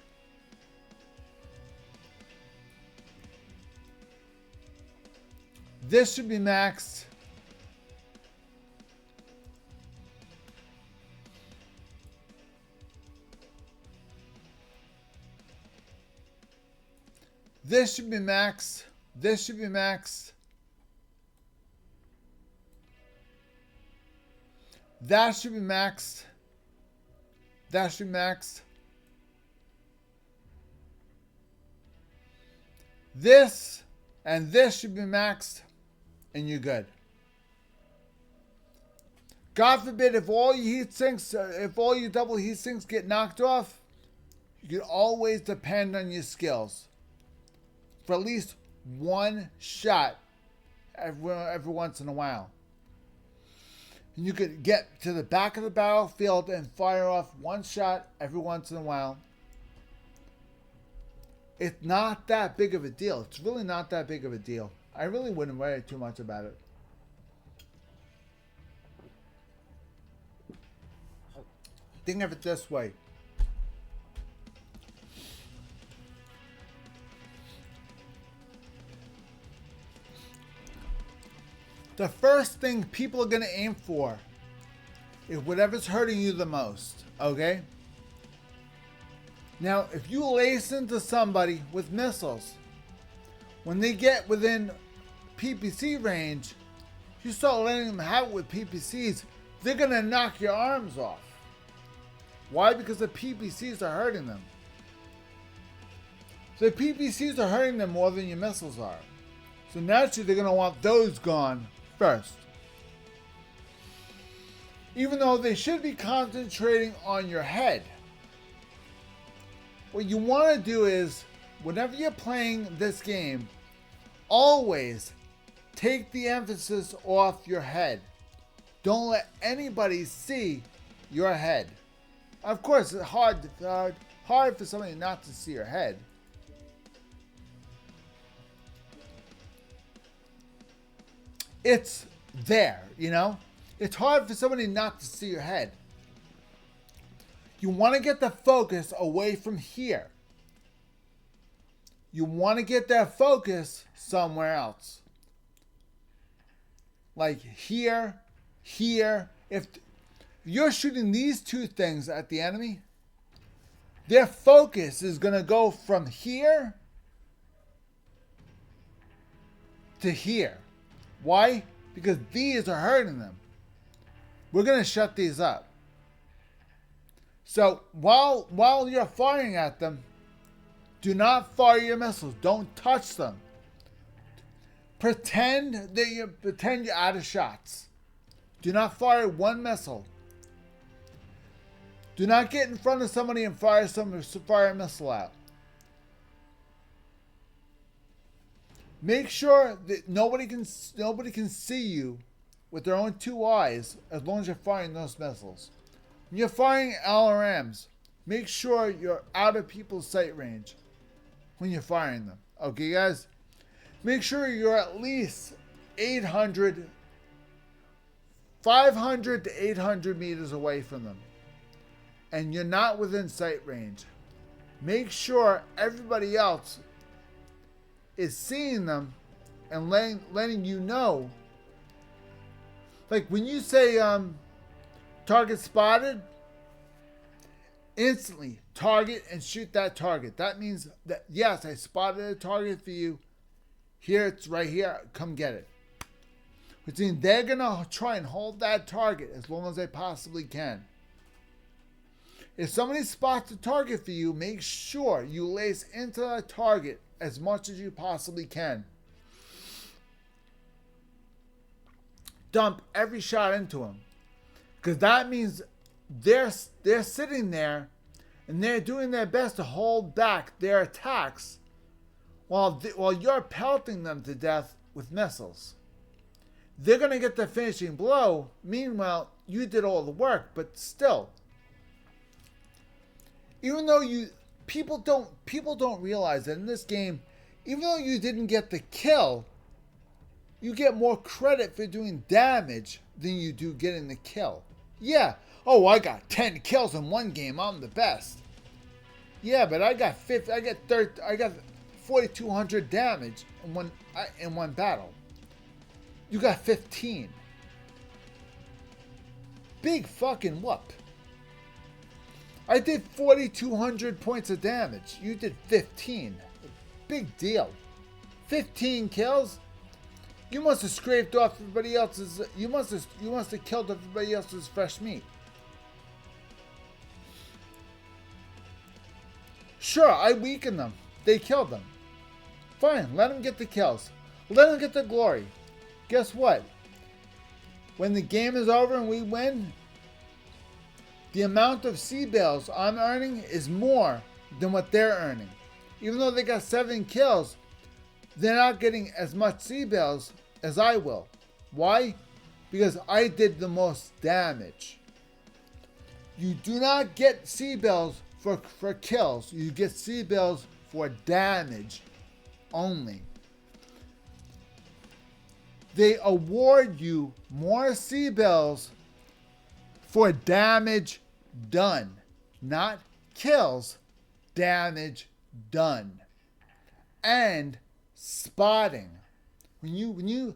This should be maxed. This should be maxed. This should be maxed. That should be maxed. That should be maxed. This and this should be maxed, and you're good. God forbid if all your heat sinks, if all your double heat sinks get knocked off, you can always depend on your skills for at least one shot every once in a while. And you could get to the back of the battlefield and fire off one shot every once in a while. It's not that big of a deal. It's really not that big of a deal. I really wouldn't worry too much about it. Think of it this way. The first thing people are going to aim for is whatever's hurting you the most, okay? Now, if you lace into somebody with missiles, when they get within PPC range, you start letting them have it with PPCs, they're going to knock your arms off. Why? Because the PPCs are hurting them. The PPCs are hurting them more than your missiles are. So naturally, they're going to want those gone first. Even though they should be concentrating on your head. What you want to do is, whenever you're playing this game, always take the emphasis off your head. Don't let anybody see your head. Of course, it's hard for somebody not to see your head. It's there, you know? It's hard for somebody not to see your head. You want to get the focus away from here. You want to get that focus somewhere else. Like here, here. If you're shooting these two things at the enemy, their focus is going to go from here to here. Why? Because these are hurting them. We're going to shut these up. So while you're firing at them, do not fire your missiles. Don't touch them. Pretend you're out of shots. Do not fire one missile. Do not get in front of somebody and fire a missile out. Make sure that nobody can see you with their own two eyes as long as you're firing those missiles. When you're firing LRMs, make sure you're out of people's sight range when you're firing them. Okay, guys? Make sure you're at least 500 to 800 meters away from them. And you're not within sight range. Make sure everybody else is seeing them and letting you know. Like when you say target spotted, instantly target and shoot that target. That means that yes, I spotted a target for you. Here, it's right here. Come get it. Which means they're gonna try and hold that target as long as they possibly can. If somebody spots a target for you, make sure you lace into that target as much as you possibly can. Dump every shot into them. Because that means they're sitting there and they're doing their best to hold back their attacks while you're pelting them to death with missiles. They're going to get the finishing blow. Meanwhile, you did all the work, but still. Even though people don't realize that in this game, even though you didn't get the kill, you get more credit for doing damage than you do getting the kill. Yeah. Oh, I got 10 kills in one game. I'm the best. Yeah, but I got 4,200 damage in one battle. You got 15. Big fucking whoop. I did 4,200 points of damage. You did 15. Big deal. 15 kills? You must have scraped off everybody else's. You must have killed everybody else's fresh meat. Sure, I weakened them. They killed them. Fine, let them get the kills. Let them get the glory. Guess what? When the game is over and we win, the amount of C-Bills I'm earning is more than what they're earning. Even though they got 7 kills, they're not getting as much C-Bells as I will. Why? Because I did the most damage. You do not get C-Bells for kills. You get C-Bells for damage only. They award you more C-Bells for damage done. Not kills, damage done. And spotting. When you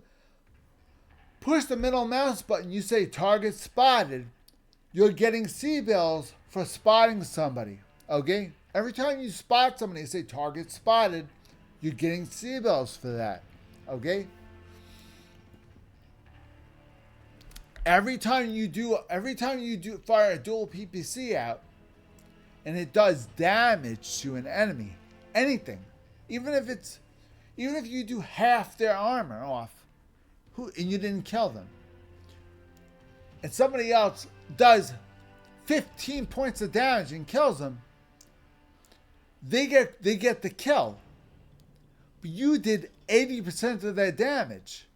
push the middle mouse button, you say target spotted, you're getting C-Bells for spotting somebody. Okay? Every time you spot somebody, you say target spotted, you're getting C-Bells for that. Okay? Every time you fire a dual PPC out, and it does damage to an enemy, anything, even if you do half their armor off, and you didn't kill them, and somebody else does 15 points of damage and kills them, they get the kill. But you did 80% of their damage,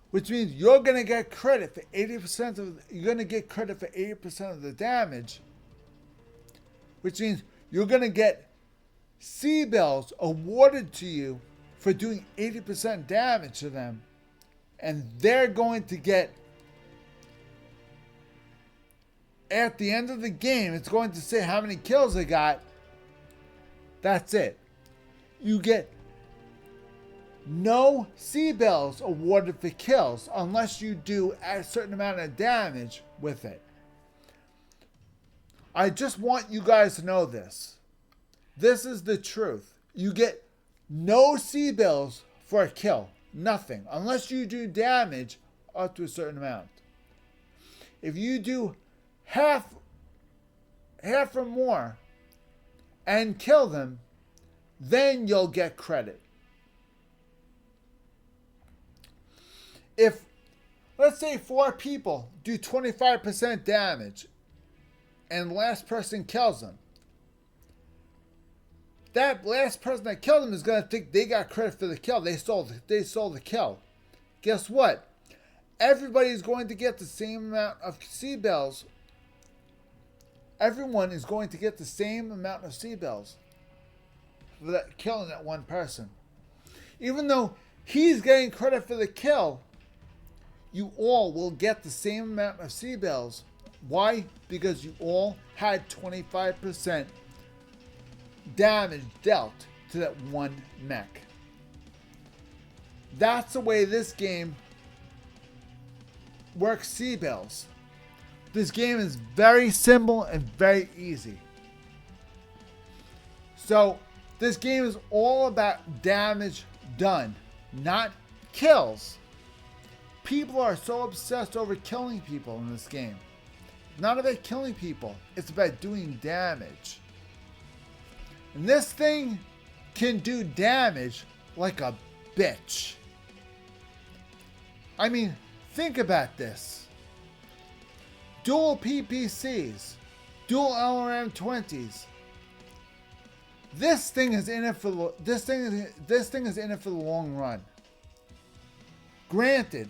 which means you're gonna get credit for 80% of the damage, which means you're gonna get C-Bells awarded to you for doing 80% damage to them, and they're going to get, at the end of the game, it's going to say how many kills they got. That's it. You get no C-Bells awarded for kills unless you do a certain amount of damage with it. I just want you guys to know this. This is the truth. You get no C-Bells for a kill. Nothing. Unless you do damage up to a certain amount. If you do half or more and kill them, then you'll get credit. If, let's say 4 people do 25% damage and the last person kills them, that last person that killed them is going to think they got credit for the kill. They stole the kill. Guess what? Everybody's going to get the same amount of C-Bells. Everyone is going to get the same amount of C-Bells for that killing that one person. Even though he's getting credit for the kill, you all will get the same amount of C-Bells. Why? Because you all had 25% damage dealt to that one mech. That's the way this game works C-Bells. This game is very simple and very easy. So, this game is all about damage done, not kills. People are so obsessed over killing people in this game. It's not about killing people, it's about doing damage. And this thing can do damage like a bitch. I mean, think about this. Dual PPCs, dual LRM-20s. This thing is in it for the long run. Granted,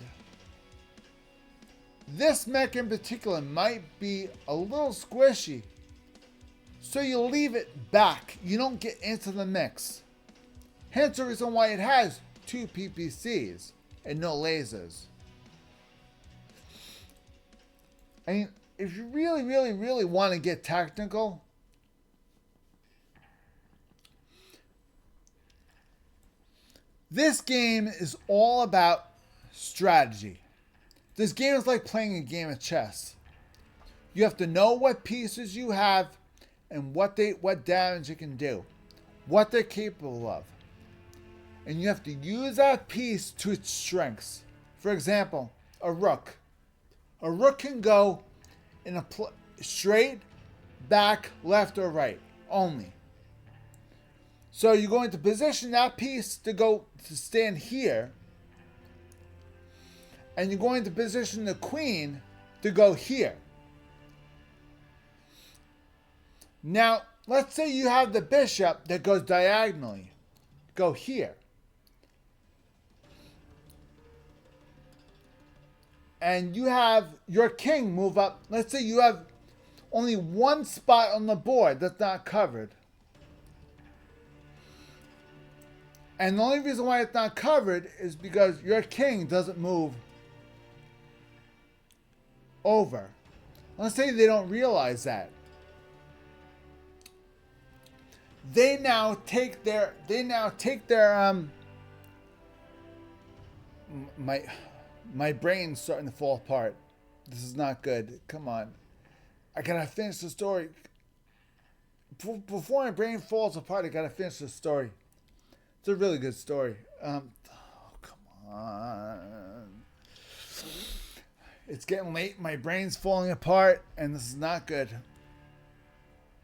this mech in particular might be a little squishy, so you leave it back. You don't get into the mix. Hence the reason why it has 2 PPCs and no lasers. I mean, if you really want to get technical, this game is all about strategy. This game is like playing a game of chess. You have to know what pieces you have and what damage it can do, what they're capable of. And you have to use that piece to its strengths. For example, a rook. A rook can go in a straight, back, left, or right only. So you're going to position that piece to stand here, and you're going to position the queen to go here. Now, let's say you have the bishop that goes diagonally. Go here. and you have your king move up. Let's say you have only one spot on the board that's not covered. And the only reason why it's not covered is because your king doesn't move over. Let's say they don't realize that. They now take their my brain's starting to fall apart. This is not good. Come on. I gotta finish the story. Before my brain falls apart, I gotta finish the story. It's a really good story. Oh, come on. It's getting late. My brain's falling apart, and this is not good.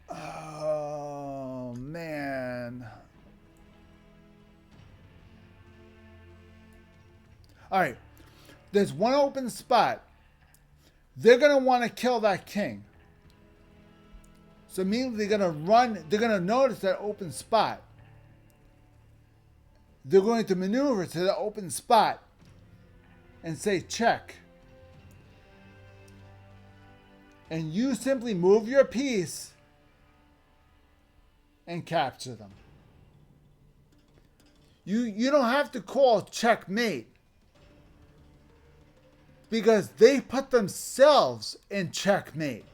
Oh, man. All right. There's one open spot. They're going to want to kill that king. So immediately they're going to run. They're going to notice that open spot. They're going to maneuver to the open spot and say check. And you simply move your piece and capture them. You don't have to call checkmate, because they put themselves in checkmate.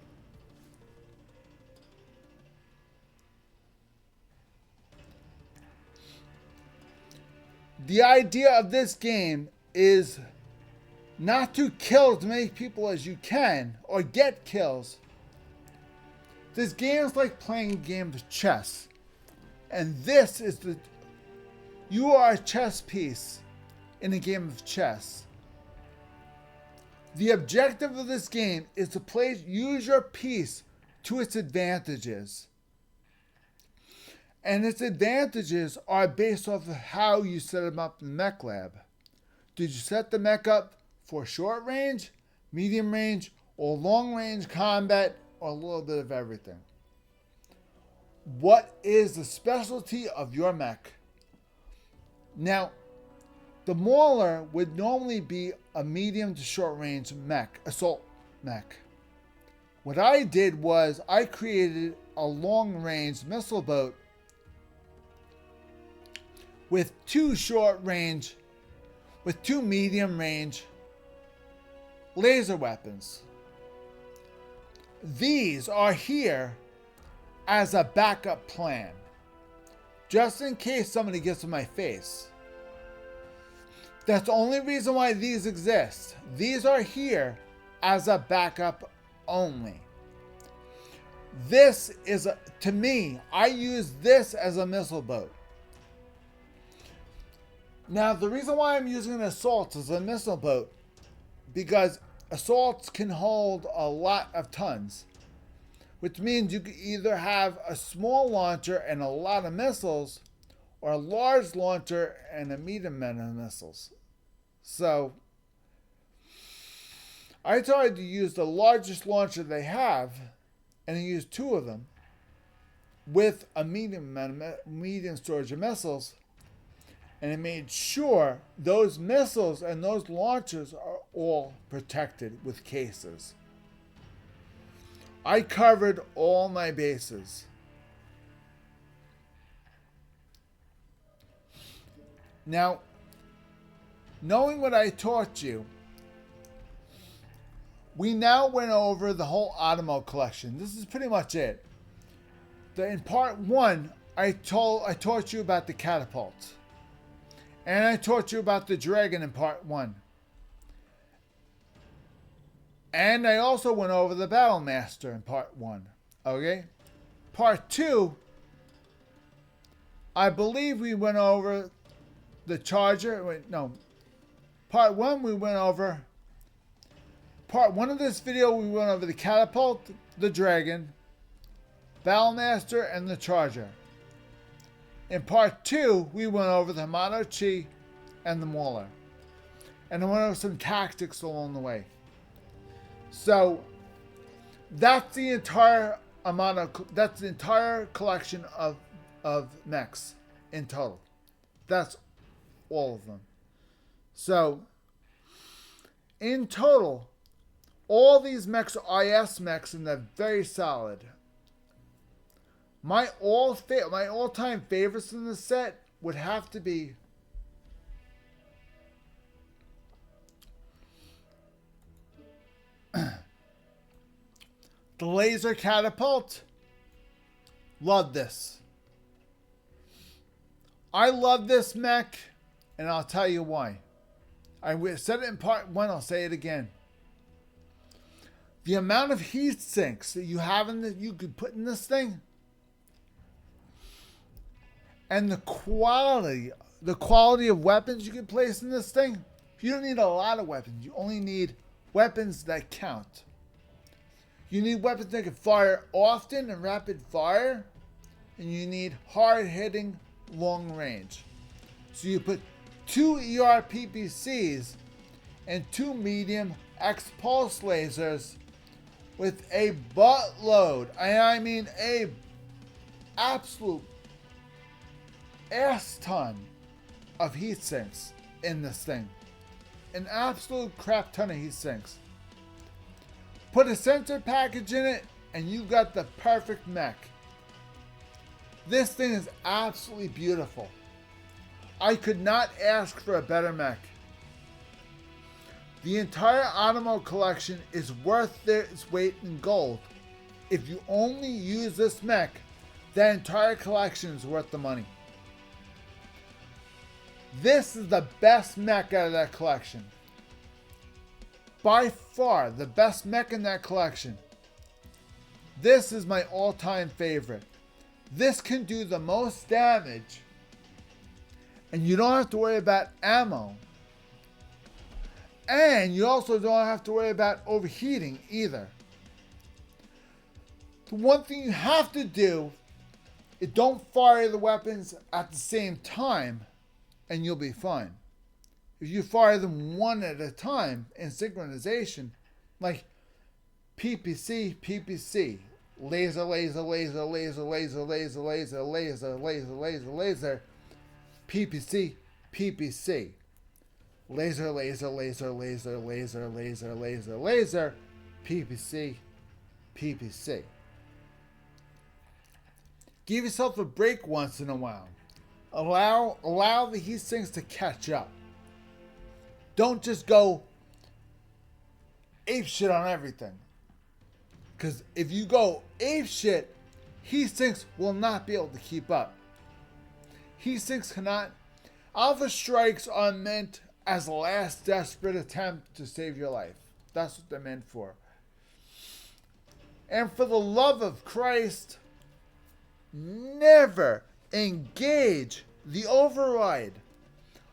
The idea of this game is not to kill as many people as you can or get kills. This game is like playing a game of chess. And this is you are a chess piece in a game of chess. The objective of this game is to use your piece to its advantages. And its advantages are based off of how you set them up in the mech lab. Did you set the mech up for short range, medium range, or long range combat, or a little bit of everything? What is the specialty of your mech? Now, the Mauler would normally be a medium to short range mech, assault mech. What I did was I created a long range missile boat with two medium range laser weapons. These are here as a backup plan, just in case somebody gets in my face. That's the only reason why these exist. These are here as a backup only. This is, to me, I use this as a missile boat. Now, the reason why I'm using an assault as a missile boat, because assaults can hold a lot of tons, which means you can either have a small launcher and a lot of missiles, or a large launcher and a medium amount of missiles. So, I tried to use the largest launcher they have, and I used two of them, with a medium storage of missiles, and I made sure those missiles and those launchers are all protected with cases. I covered all my bases. Now, knowing what I taught you, we now went over the whole OTMO collection. This is pretty much it. In part one, I taught you about the catapult. And I taught you about the dragon in part one. And I also went over the Battle Master in part one. Okay? Part two, I believe we went over the Charger. Wait, no. Part one, we went over. Part one of this video, we went over the catapult, the dragon, Battle Master, and the Charger. In part two, we went over the Hamato Chi and the Mauler. And I went over some tactics along the way. So, that's the entire that's the entire collection of mechs in total. That's all of them. So, In total, all these mechs are IS mechs and they're very solid. My all-time favorites in the set would have to be the laser catapult. Love this. I love this mech, and I'll tell you why. I said it in part 1, I'll say it again. The amount of heat sinks that you have you could put in this thing, and the quality of weapons you can place in this thing. You don't need a lot of weapons. You only need weapons that count. You need weapons that can fire often and rapid fire, and you need hard-hitting long range. So you put 2 ER PPCs and 2 medium X pulse lasers with a buttload, and I mean a absolute ass ton of heat sinks in this thing. An absolute crap ton of heat sinks. Put a sensor package in it and you got the perfect mech. This thing is absolutely beautiful. I could not ask for a better mech. The entire OTMO collection is worth its weight in gold. If you only use this mech, that entire collection is worth the money. This is the best mech out of that collection. By far, the best mech in that collection. This is my all-time favorite. This can do the most damage, and you don't have to worry about ammo. And you also don't have to worry about overheating either. The one thing you have to do is don't fire the weapons at the same time, and you'll be fine. If you fire them one at a time in synchronization, like PPC, PPC, laser, laser, laser, laser, laser, laser, laser, laser, laser, laser, laser, PPC, PPC, laser, laser, laser, laser, laser, laser, laser, laser, PPC, PPC. Give yourself a break once in a while. Allow the heat sinks to catch up. Don't just go ape shit on everything. Because if you go ape shit, heat sinks will not be able to keep up. Heat sinks cannot. Alpha strikes are meant as a last desperate attempt to save your life. That's what they're meant for. And for the love of Christ, never engage the override.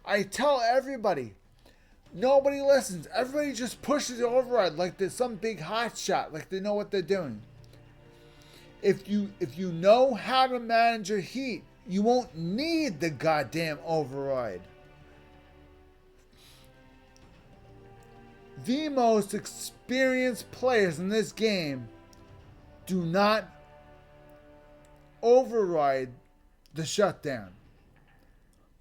I tell everybody, nobody listens. Everybody just pushes the override like there's some big hot shot, like they know what they're doing. If you know how to manage your heat, you won't need the goddamn override. The most experienced players in this game do not override the shutdown.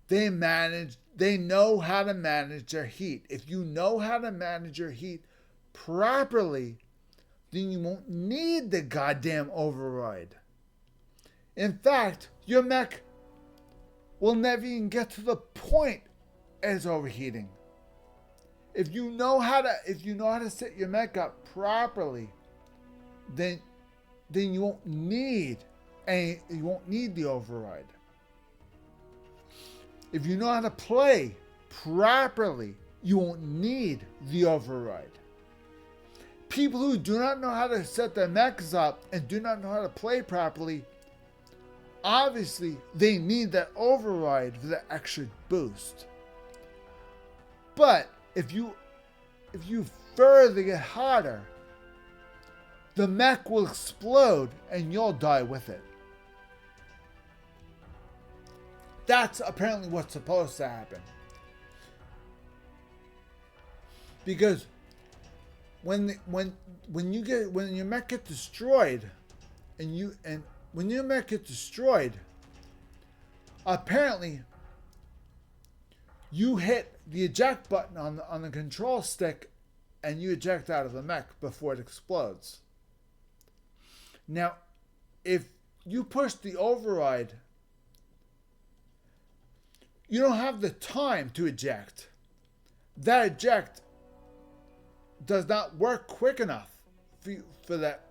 They know how to manage their heat. If you know how to manage your heat properly, then you won't need the goddamn override. In fact, your mech will never even get to the point as overheating. If you know how to set your mech up properly, then you won't need the override. If you know how to play properly, you won't need the override. People who do not know how to set their mechs up and do not know how to play properly, obviously they need that override for the extra boost. But if you further get hotter, the mech will explode and you'll die with it. That's apparently what's supposed to happen. Because when your mech gets destroyed, when your mech gets destroyed, apparently you hit the eject button on the control stick and you eject out of the mech before it explodes. Now, if you push the override, you don't have the time to eject. That eject does not work quick enough for that.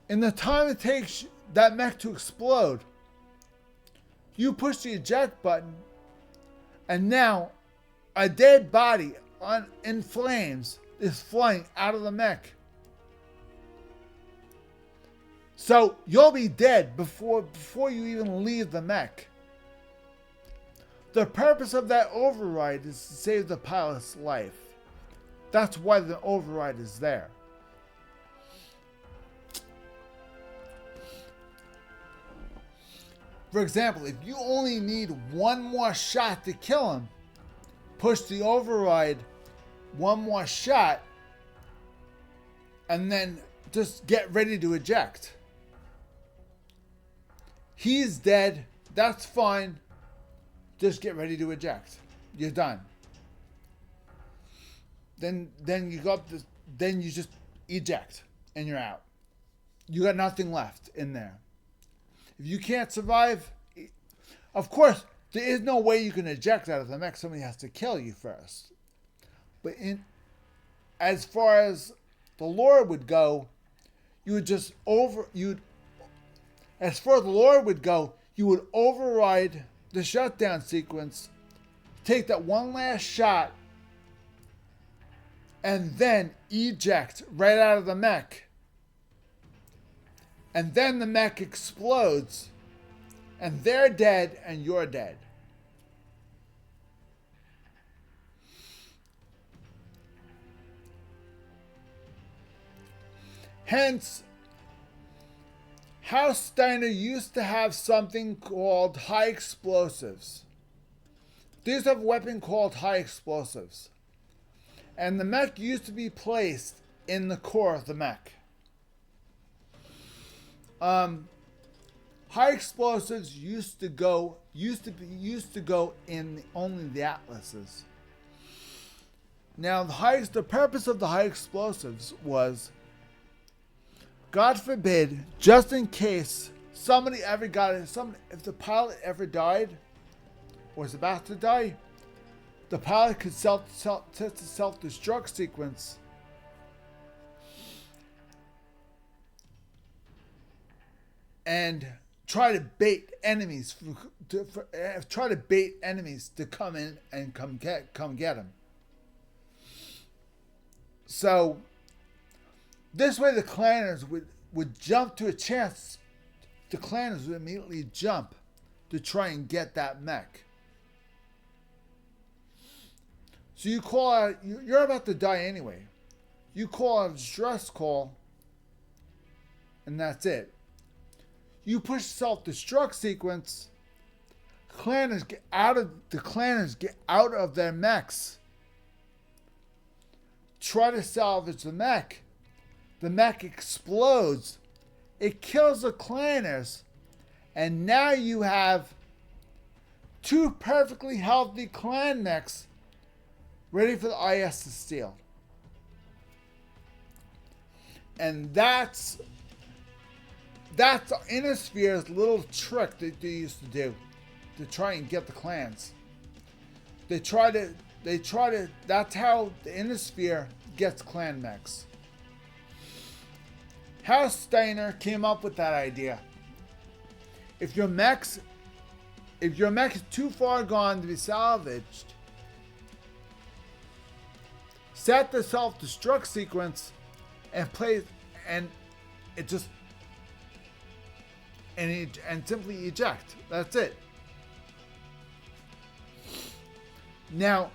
In the time it takes that mech to explode, you push the eject button, and now a dead body in flames is flying out of the mech. So you'll be dead before you even leave the mech. The purpose of that override is to save the pilot's life. That's why the override is there. For example, if you only need one more shot to kill him, push the override one more shot, and then just get ready to eject. He's dead. That's fine. Just get ready to eject. You're done. Then you go up. Then you just eject, and you're out. You got nothing left in there. If you can't survive, of course, there is no way you can eject out of the mech. Somebody has to kill you first. But as far as the lore would go, as far as the lore would go, you would override the shutdown sequence, take that one last shot, and then eject right out of the mech. And then the mech explodes, and they're dead, and you're dead. Hence, House Steiner used to have something called high explosives. They used to have a weapon called high explosives. And the mech used to be placed in the core of the mech. High explosives used to go in only the atlases. Now the purpose of the high explosives was, God forbid, just in case somebody ever got it, if the pilot ever died or was about to die, the pilot could test the self-destruct sequence and try to bait enemies to come in and come get him. So this way the clanners would jump to a chance. The clanners would immediately jump to try and get that mech. So you call out, you're about to die anyway. You call out a distress call, and that's it. You push self-destruct sequence, the clanners get out of their mechs. Try to salvage the mech. The mech explodes. It kills the clanners. And now you have two perfectly healthy clan mechs ready for the IS to steal. And that's Innisphere's little trick that they used to do to try and get the clans. That's how the Innisphere gets clan mechs. House Steiner came up with that idea. If your mech is too far gone to be salvaged, set the self-destruct sequence and simply eject. That's it. Now,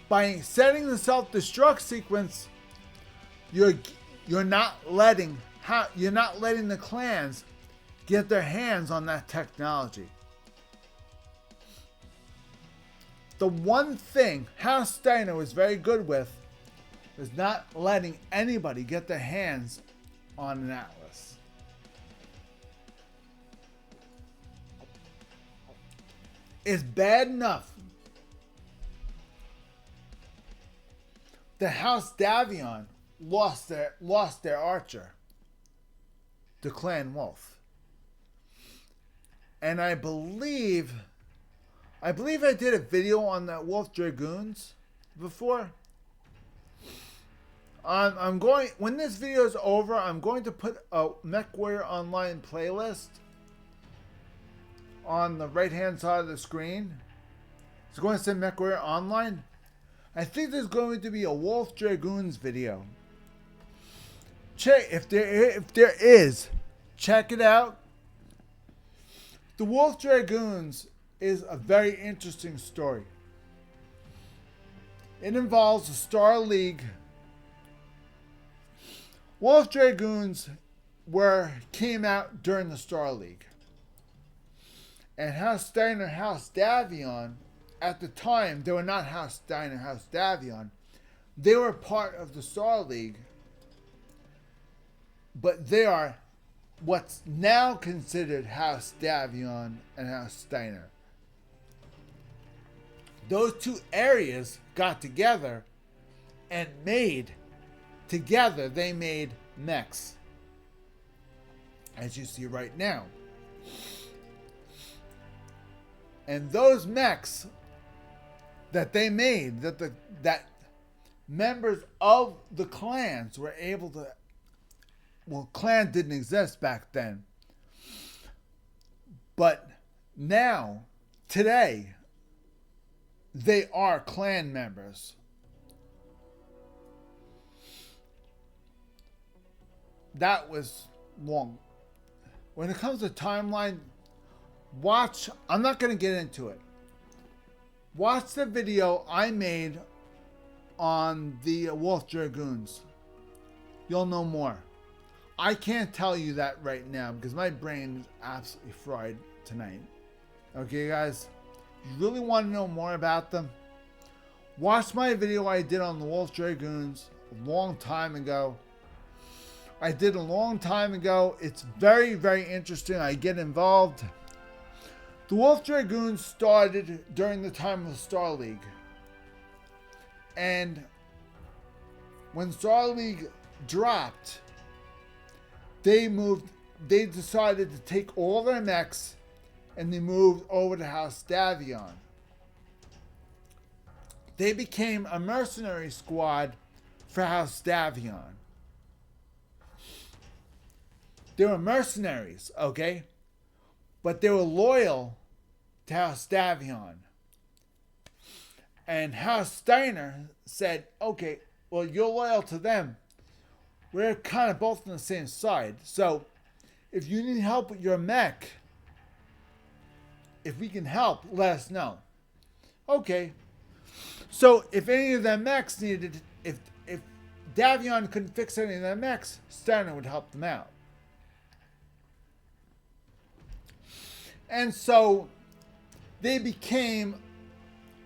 by setting the self-destruct sequence, you're not letting the clans get their hands on that technology. The one thing House Steiner was very good with was not letting anybody get their hands on an atlas. is bad enough that House Davion lost their archer, the Clan Wolf. And I believe I did a video on the Wolf Dragoons before. I'm going, when this video is over, I'm going to put a MECHWARRIOR Online playlist on the right hand side of the screen. It's going to say MECHWARRIOR Online. I think there's going to be a Wolf Dragoons video. Check if there is, check it out. The Wolf Dragoons is a very interesting story. It involves the Star League. Wolf Dragoons came out during the Star League. And House Steiner, House Davion, at the time, they were not House Steiner, House Davion. They were part of the Star League. But they are what's now considered House Davion and House Steiner. Those two areas got together and they made mechs, as you see right now. And those mechs that they made, that members of the clans were able to, well, clan didn't exist back then, but now, today, they are clan members. That was long. When it comes to timeline, watch, I'm not going to get into it. Watch the video I made on the Wolf Dragoons. You'll know more. I can't tell you that right now because my brain is absolutely fried tonight. Okay, guys? You really want to know more about them? Watch my video I did on the Wolf Dragoons a long time ago. It's very, very interesting. I get involved. The Wolf Dragoons started during the time of the Star League. And when Star League dropped, they decided to take all their mechs and they moved over to House Davion. They became a mercenary squad for House Davion. They were mercenaries, okay? But they were loyal to House Davion. And House Steiner said, okay, well, you're loyal to them. We're kind of both on the same side. So, if you need help with your mech, if we can help, let us know. Okay. So, if any of their mechs needed, if Davion couldn't fix any of their mechs, Steiner would help them out. And so, they became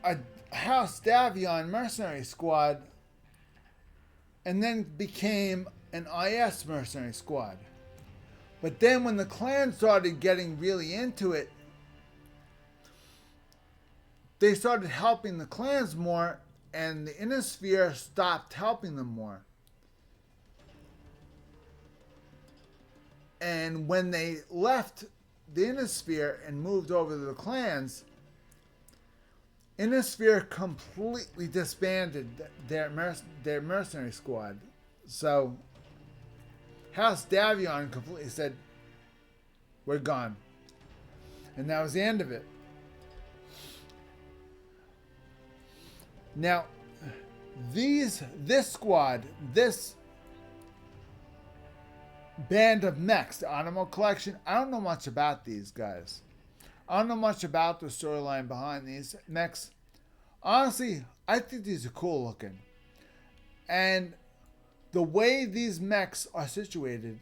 a House Davion mercenary squad and then became an IS mercenary squad. But then when the clan started getting really into it, they started helping the clans more and the Innisphere stopped helping them more. And when they left the Innisphere and moved over to the clans, Innisphere completely disbanded their mercenary squad. So House Davion completely said, we're gone. And that was the end of it. Now, this squad, this band of mechs, the OTMO collection, I don't know much about these guys. I don't know much about the storyline behind these mechs. Honestly, I think these are cool looking. And the way these mechs are situated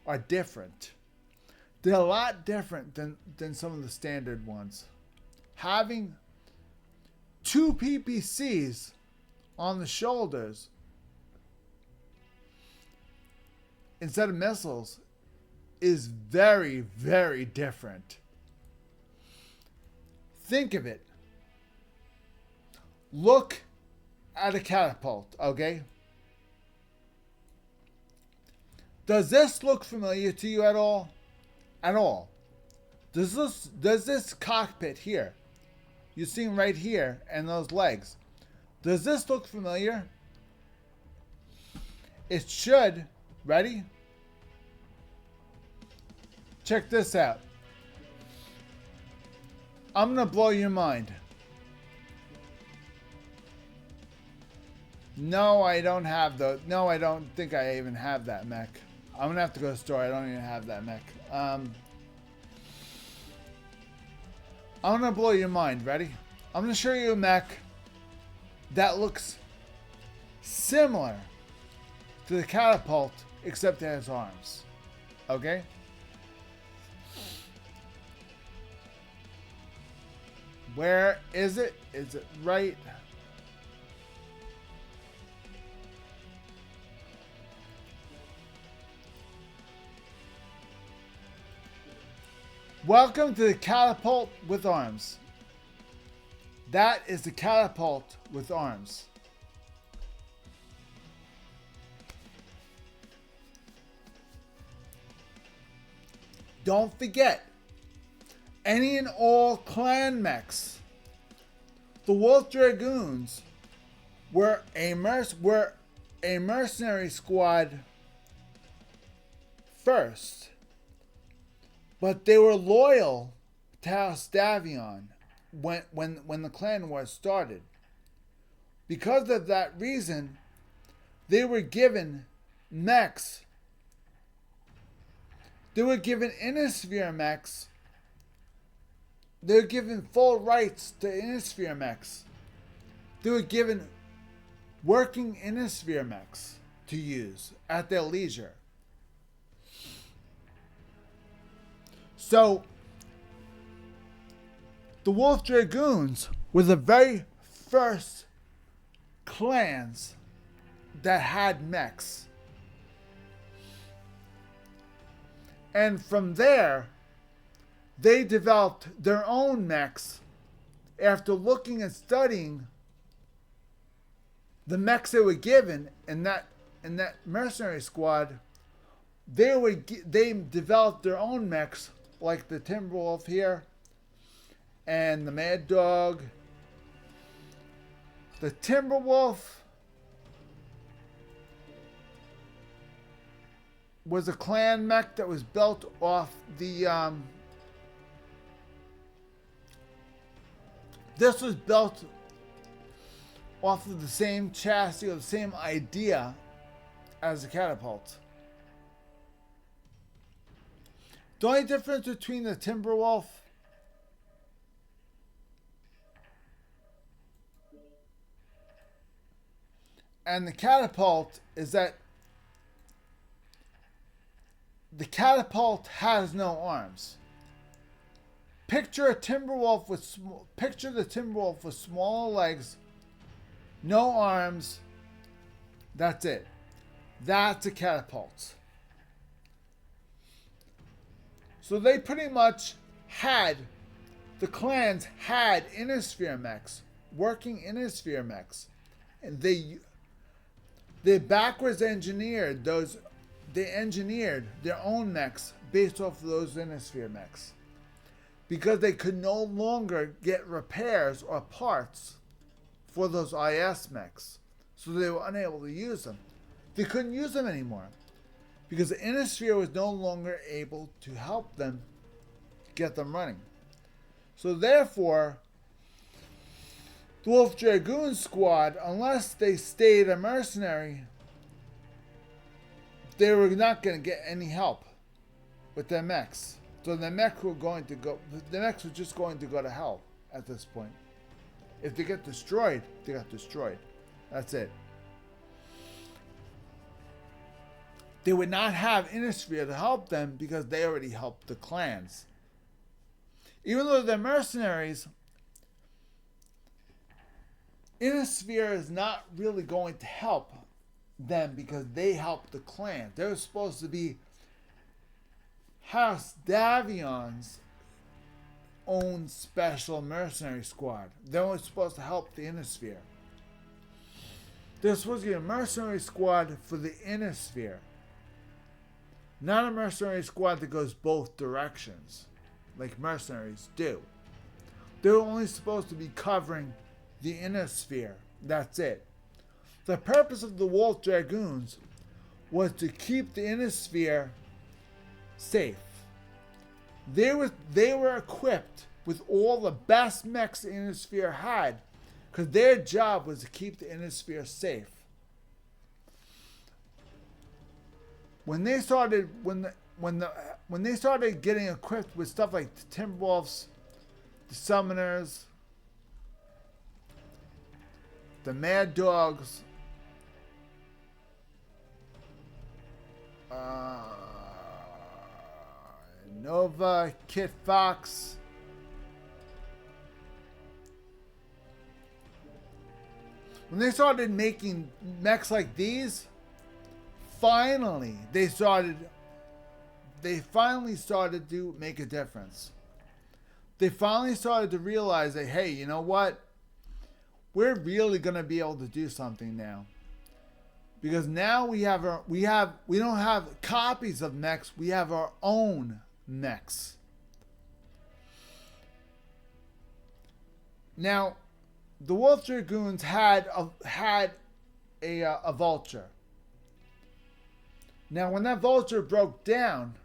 are different. They're a lot different than some of the standard ones. Having two PPCs on the shoulders instead of missiles is very, very different. think of it. Look at a catapult, okay? Does this look familiar to you at all? At all? Does this cockpit here, you're seeing right here, and those legs, does this look familiar? It should. Ready? Check this out. I'm gonna blow your mind. No, I don't have the. No, I don't think I even have that mech. I'm gonna have to go to the store. I don't even have that mech. I'm gonna blow your mind. Ready? I'm gonna show you a mech that looks similar to the catapult, except it has arms. Okay? Where is it? Is it right? Welcome to the catapult with arms. That is the catapult with arms. Don't forget, any and all clan mechs, the Wolf Dragoons were a mercenary squad first. But they were loyal to House Davion when the clan war started. Because of that reason, they were given mechs. They were given Innisphere mechs. They were given full rights to Innisphere mechs. They were given working Innisphere mechs to use at their leisure. So, the Wolf Dragoons were the very first clans that had mechs. And from there, they developed their own mechs after looking and studying the mechs they were given in that mercenary squad. They developed their own mechs, like the Timberwolf here and the Mad Dog. The Timberwolf was a clan mech that was built off the this was built off of the same chassis or the same idea as the catapult. The only difference between the Timberwolf and the catapult is that the catapult has no arms. Picture the Timberwolf with smaller legs, no arms. That's it. That's a catapult. So they pretty much the clans had Innisphere mechs, working Innisphere mechs, and they backwards engineered those. They engineered their own mechs based off of those Innisphere mechs, because they could no longer get repairs or parts for those IS mechs, so they were unable to use them. They couldn't use them anymore because the Innisphere was no longer able to help them get them running. So therefore, the Wolf Dragoon squad, unless they stayed a mercenary, they were not going to get any help with their mechs. So the mechs were just going to go to hell at this point. If they get destroyed, they got destroyed. That's it. They would not have Innisphere to help them because they already helped the clans. Even though they're mercenaries, Innisphere is not really going to help them because they helped the clan. They're supposed to be House Davion's own special mercenary squad. They're only supposed to help the inner sphere. They're supposed to be a mercenary squad for the inner sphere. Not a mercenary squad that goes both directions, like mercenaries do. They're only supposed to be covering the inner sphere. That's it. The purpose of the Wolf Dragoons was to keep the inner sphere safe. They were equipped with all the best mechs the inner sphere had, because their job was to keep the inner sphere safe. When they started getting equipped with stuff like the Timberwolves, the Summoners, the Mad Dogs, Nova, Kit Fox, when they started making mechs like these, finally they finally started to make a difference. They finally started to realize that, hey, you know what? We're really going to be able to do something now. Because now we don't have copies of mechs, we have our own mechs. Now, the Wolf Dragoons had a vulture. Now, when that vulture broke down,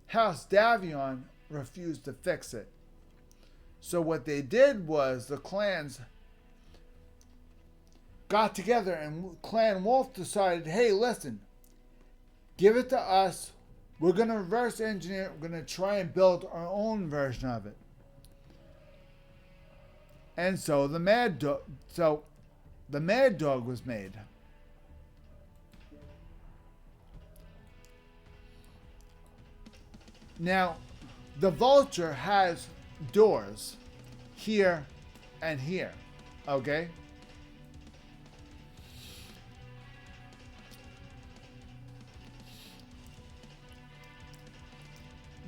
House Davion refused to fix it. So what they did was the clans got together and Clan Wolf decided, hey, listen, give it to us. We're going to reverse engineer it. We're going to try and build our own version of it. And so the Mad Dog was made. Now, the Vulture has doors here and here, okay?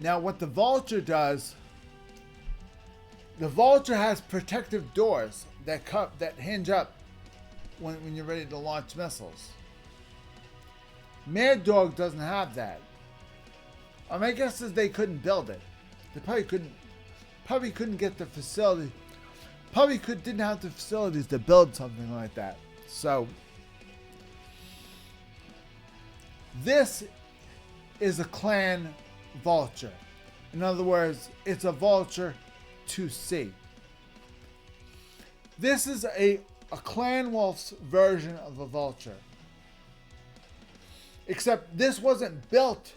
Now, what the Vulture does, the Vulture has protective doors that hinge up when you're ready to launch missiles. Mad Dog doesn't have that. My guess is they couldn't build it. They probably couldn't get the facility. Didn't have the facilities to build something like that. So this is a clan vulture. In other words, it's a vulture to see. This is a clan wolf's version of a vulture. Except this wasn't built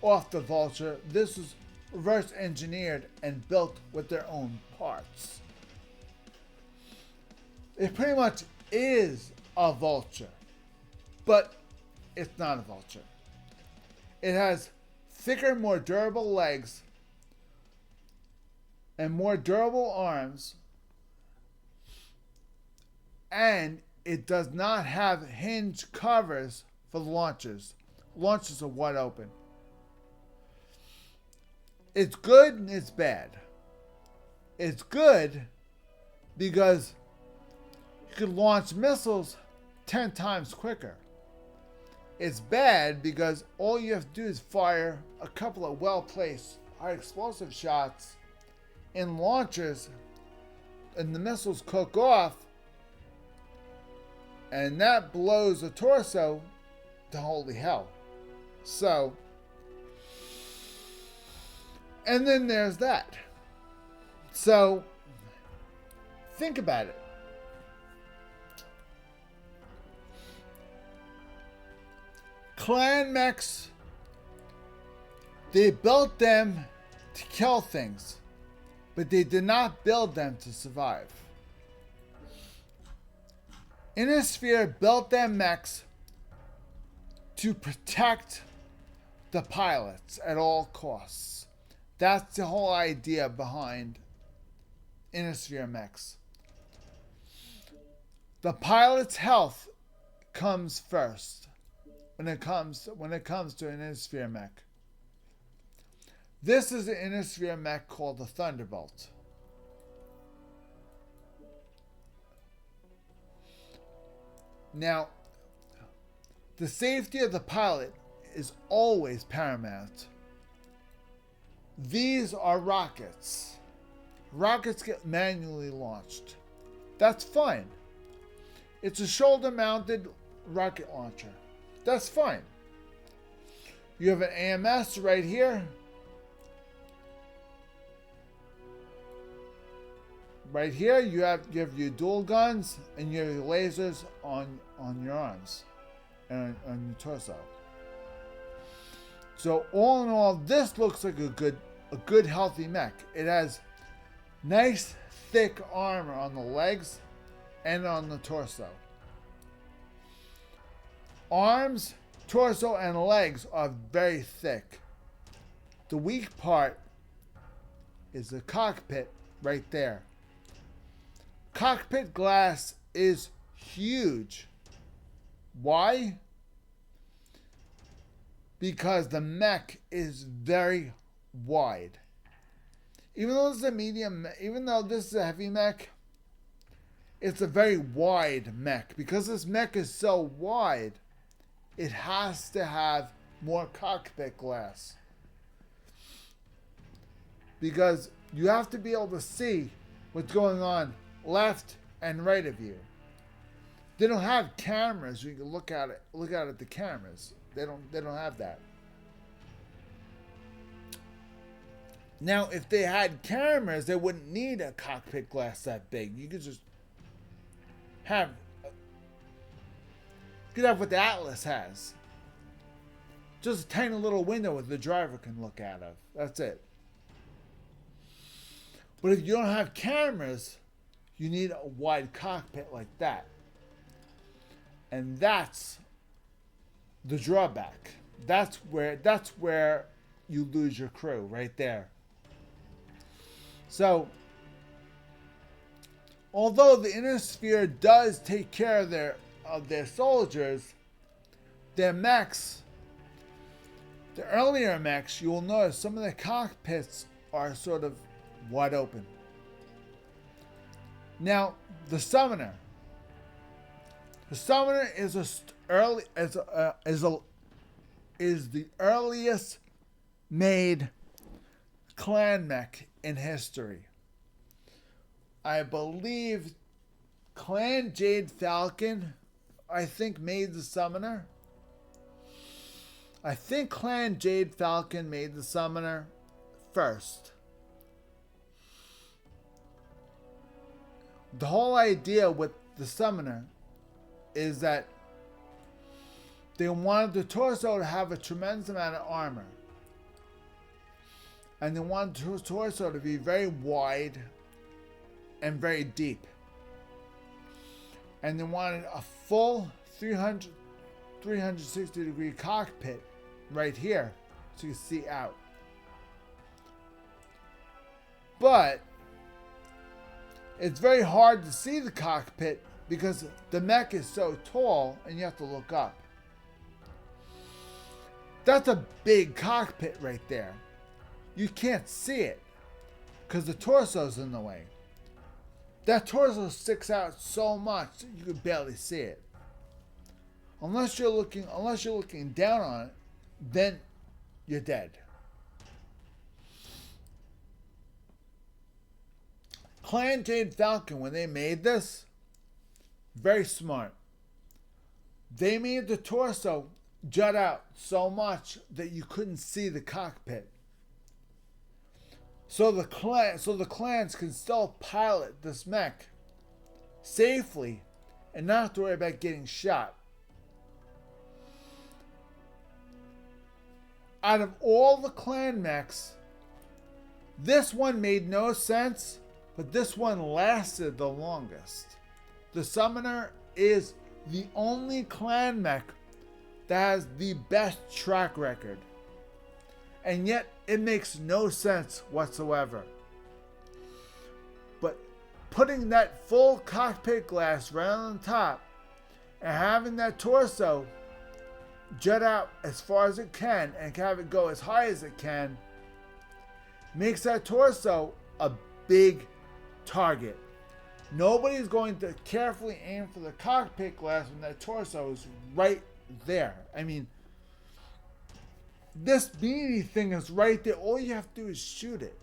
off the vulture. This was reverse engineered and built with their own parts. It pretty much is a vulture, but it's not a vulture. It has thicker, more durable legs and more durable arms, and it does not have hinge covers for the launchers. Launchers are wide open. It's good and it's bad. It's good because you can launch missiles 10 times quicker. It's bad because all you have to do is fire a couple of well-placed high explosive shots in launchers and the missiles cook off, and that blows a torso to holy hell. So, and then there's that. So, think about it. Clan mechs, they built them to kill things, but they did not build them to survive. Innisphere built their mechs to protect the pilots at all costs. That's the whole idea behind Innisphere mechs. The pilot's health comes first when it comes to an Innisphere mech. This is an inner sphere mech called the Thunderbolt. Now, the safety of the pilot is always paramount. These are rockets. Rockets get manually launched. That's fine. It's a shoulder-mounted rocket launcher. That's fine. You have an AMS right here. Right here, you have your dual guns and your lasers on your arms and on your torso. So all in all, this looks like a good healthy mech. It has nice thick armor on the legs and on the torso. Arms, torso, and legs are very thick. The weak part is the cockpit right there. Cockpit glass is huge. Why? Because the mech is very wide. Even though this is a medium, even though this is a heavy mech, it's a very wide mech. Because this mech is so wide, it has to have more cockpit glass. Because you have to be able to see what's going on left and right of you. They don't have cameras. You can look out at the cameras. They don't have that. Now, if they had cameras, they wouldn't need a cockpit glass that big. You could just have what the Atlas has. Just a tiny little window that the driver can look out of. That's it. But if you don't have cameras, you need a wide cockpit like that. And that's the drawback. That's where you lose your crew, right there. So, although the inner sphere does take care of their soldiers, their mechs, the earlier mechs, you will notice some of the cockpits are sort of wide open. Now, the Summoner. The Summoner is the earliest made clan mech in history. I believe Clan Jade Falcon, I think, made the Summoner. I think Clan Jade Falcon made the Summoner first. The whole idea with the Summoner is that they wanted the torso to have a tremendous amount of armor. And they wanted the torso to be very wide and very deep. And they wanted a full 360 degree cockpit right here so you can see out. But it's very hard to see the cockpit because the mech is so tall and you have to look up. That's a big cockpit right there. You can't see it because the torso's in the way. That torso sticks out so much that you can barely see it. Unless you're looking down on it, then you're dead. Clan Jade Falcon, when they made this, very smart. They made the torso jut out so much that you couldn't see the cockpit. So the clans can still pilot this mech safely and not have to worry about getting shot. Out of all the clan mechs, this one made no sense, but this one lasted the longest. The Summoner is the only clan mech that has the best track record. And yet, it makes no sense whatsoever. But putting that full cockpit glass right on the top and having that torso jut out as far as it can and have it go as high as it can makes that torso a big target. Nobody's going to carefully aim for the cockpit glass when that torso is right there. I mean, this meaty thing is right there. All you have to do is shoot it.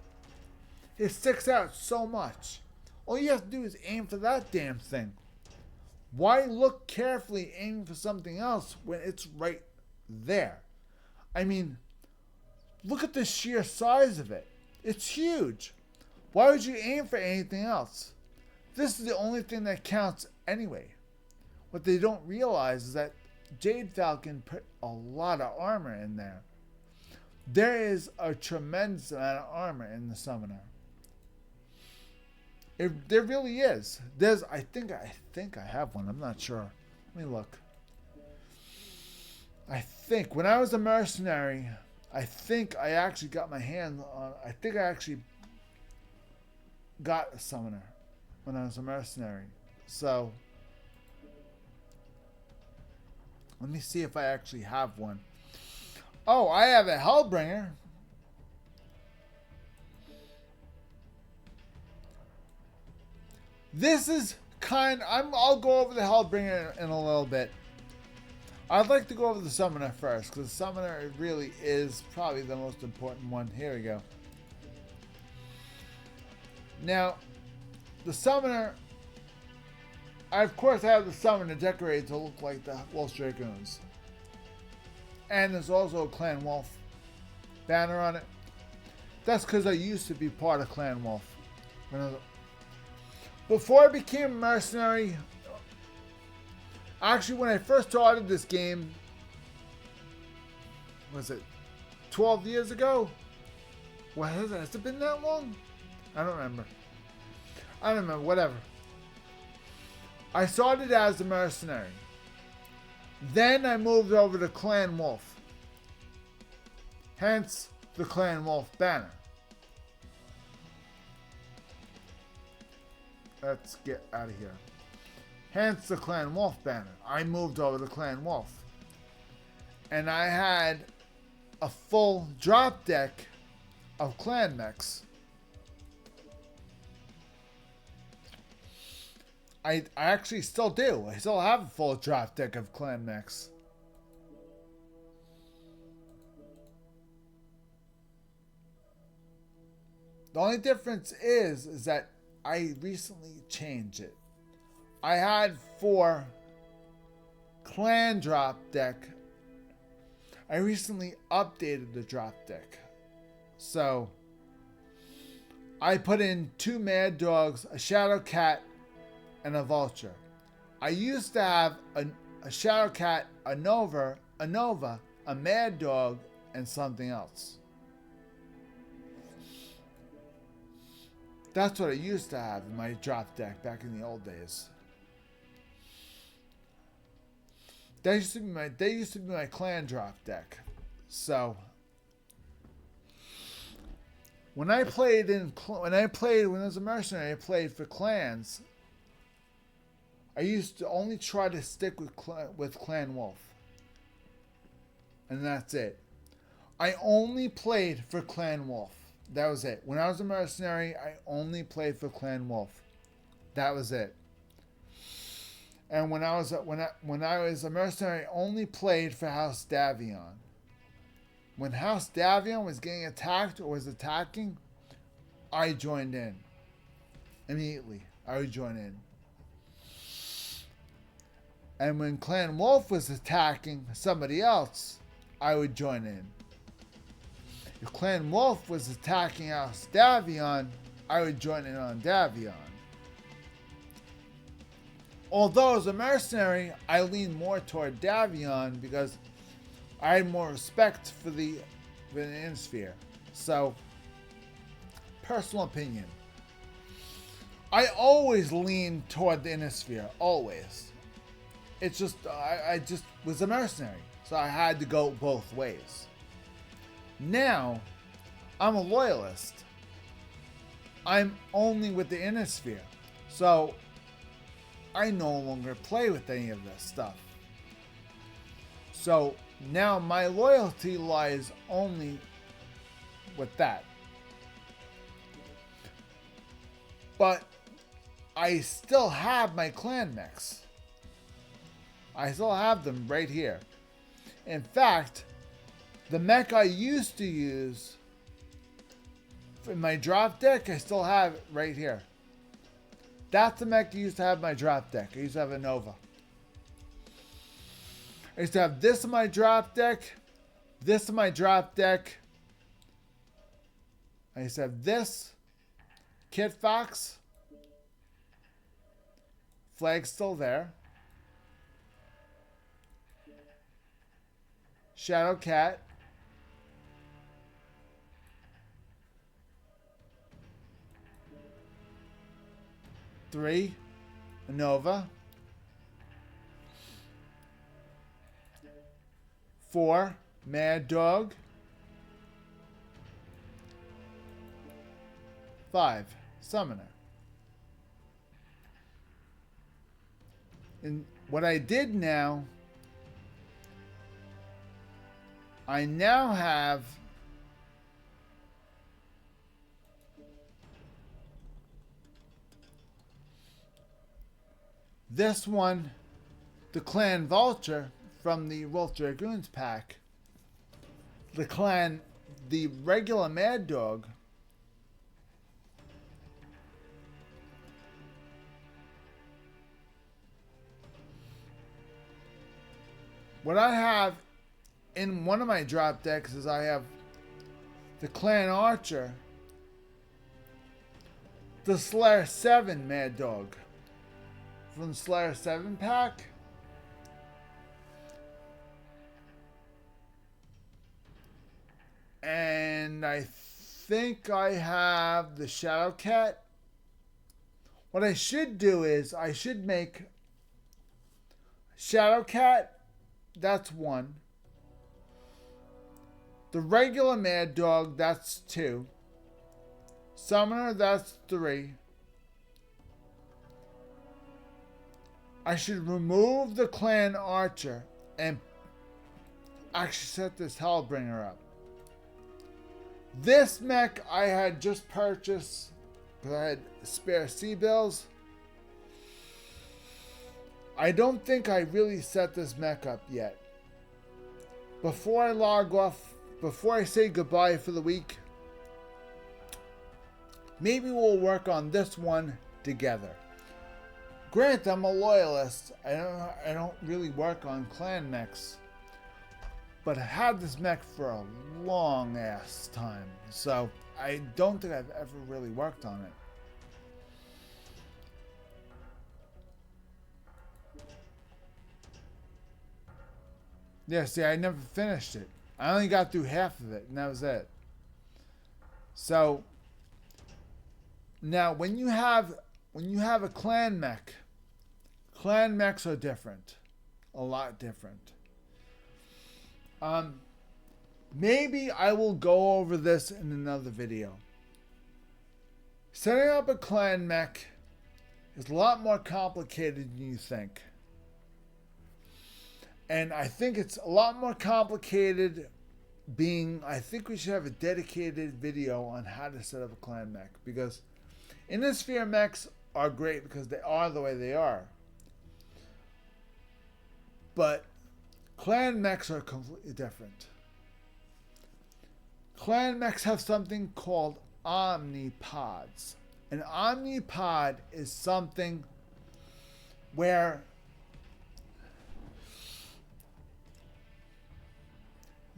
It sticks out so much. All you have to do is aim for that damn thing. Why look carefully aiming for something else when it's right there? I mean, look at the sheer size of it. It's huge. Why would you aim for anything else? This is the only thing that counts anyway. What they don't realize is that Jade Falcon put a lot of armor in there. There is a tremendous amount of armor in the Summoner. There really is. I think I have one. I'm not sure. Let me look. I think when I was a mercenary, I think I actually got my hand on. I think I actually got a Summoner when I was a mercenary. So let me see if I actually have one. Oh, I have a Hellbringer. This is I'll go over the Hellbringer in a little bit. I'd like to go over the Summoner first, because the Summoner really is probably the most important one. Here we go. Now, the Summoner, of course I have the Summoner decorated to look like the Wolf Dragoons. And there's also a Clan Wolf banner on it. That's because I used to be part of Clan Wolf. Before I became a mercenary, actually when I first started this game, was it 12 years ago? What has it been that long? I don't remember. Whatever. I started as a mercenary. Then I moved over to Clan Wolf. Hence the Clan Wolf banner. Let's get out of here. Hence the Clan Wolf banner. I moved over to Clan Wolf. And I had a full drop deck of clan mechs. I actually still do. I still have a full drop deck of clan mechs. The only difference is that I recently changed it. I had 4 clan drop deck. I recently updated the drop deck. So I put in 2 Mad Dogs, a Shadow Cat, and a Vulture. I used to have a Shadow Cat, a Nova, a Mad Dog, and something else. That's what I used to have in my drop deck back in the old days. They used to be my clan drop deck. So when I was a mercenary, I played for clans. I used to only try to stick with Clan Wolf. And that's it. I only played for Clan Wolf. That was it. When I was a mercenary, I only played for Clan Wolf. That was it. And when I was a mercenary, I only played for House Davion. When House Davion was getting attacked or was attacking, I joined in. Immediately, I would join in. And when Clan Wolf was attacking somebody else, I would join in. If Clan Wolf was attacking House Davion, I would join in on Davion. Although as a mercenary, I lean more toward Davion because I had more respect for the Innisphere. So, personal opinion. I always lean toward the Innisphere, always. It's just, I just was a mercenary, so I had to go both ways. Now, I'm a loyalist. I'm only with the Innisphere, so I no longer play with any of this stuff. So now my loyalty lies only with that. But I still have my clan mechs. I still have them right here. In fact, the mech I used to use in my drop deck, I still have it right here. That's the mech I used to have in my drop deck. I used to have a Nova. I used to have this in my drop deck, this in my drop deck. I used to have this, Kit Fox, flag's still there, Shadow Cat, three, Nova, 4, Mad Dog, 5, Summoner. And what I did now, I now have this one, the Clan Vulture from the Wolf Dragoons pack. The regular Mad Dog. What I have in one of my drop decks is I have the Clan Archer, the Slayer 7 Mad Dog from the Slayer 7 pack, and I think I have the Shadow Cat. What I should do is I should make Shadow Cat, that's 1. The regular Mad Dog, that's 2. Summoner, that's 3. I should remove the Clan Archer and actually set this Hellbringer up. This mech I had just purchased because I had spare C-bills. I don't think I really set this mech up yet. Before I log off, before I say goodbye for the week, maybe we'll work on this one together. Granted, I'm a loyalist. I don't really work on clan mechs, but I had this mech for a long ass time, so I don't think I've ever really worked on it. Yeah, see, I never finished it. I only got through half of it, and that was it. So now, when you have a clan mech, clan mechs are different, a lot different. Maybe I will go over this in another video. Setting up a clan mech is a lot more complicated than you think. And I think it's a lot more complicated I think we should have a dedicated video on how to set up a clan mech. Because Innisphere mechs are great because they are the way they are. But clan mechs are completely different. Clan mechs have something called omnipods. An omnipod is something where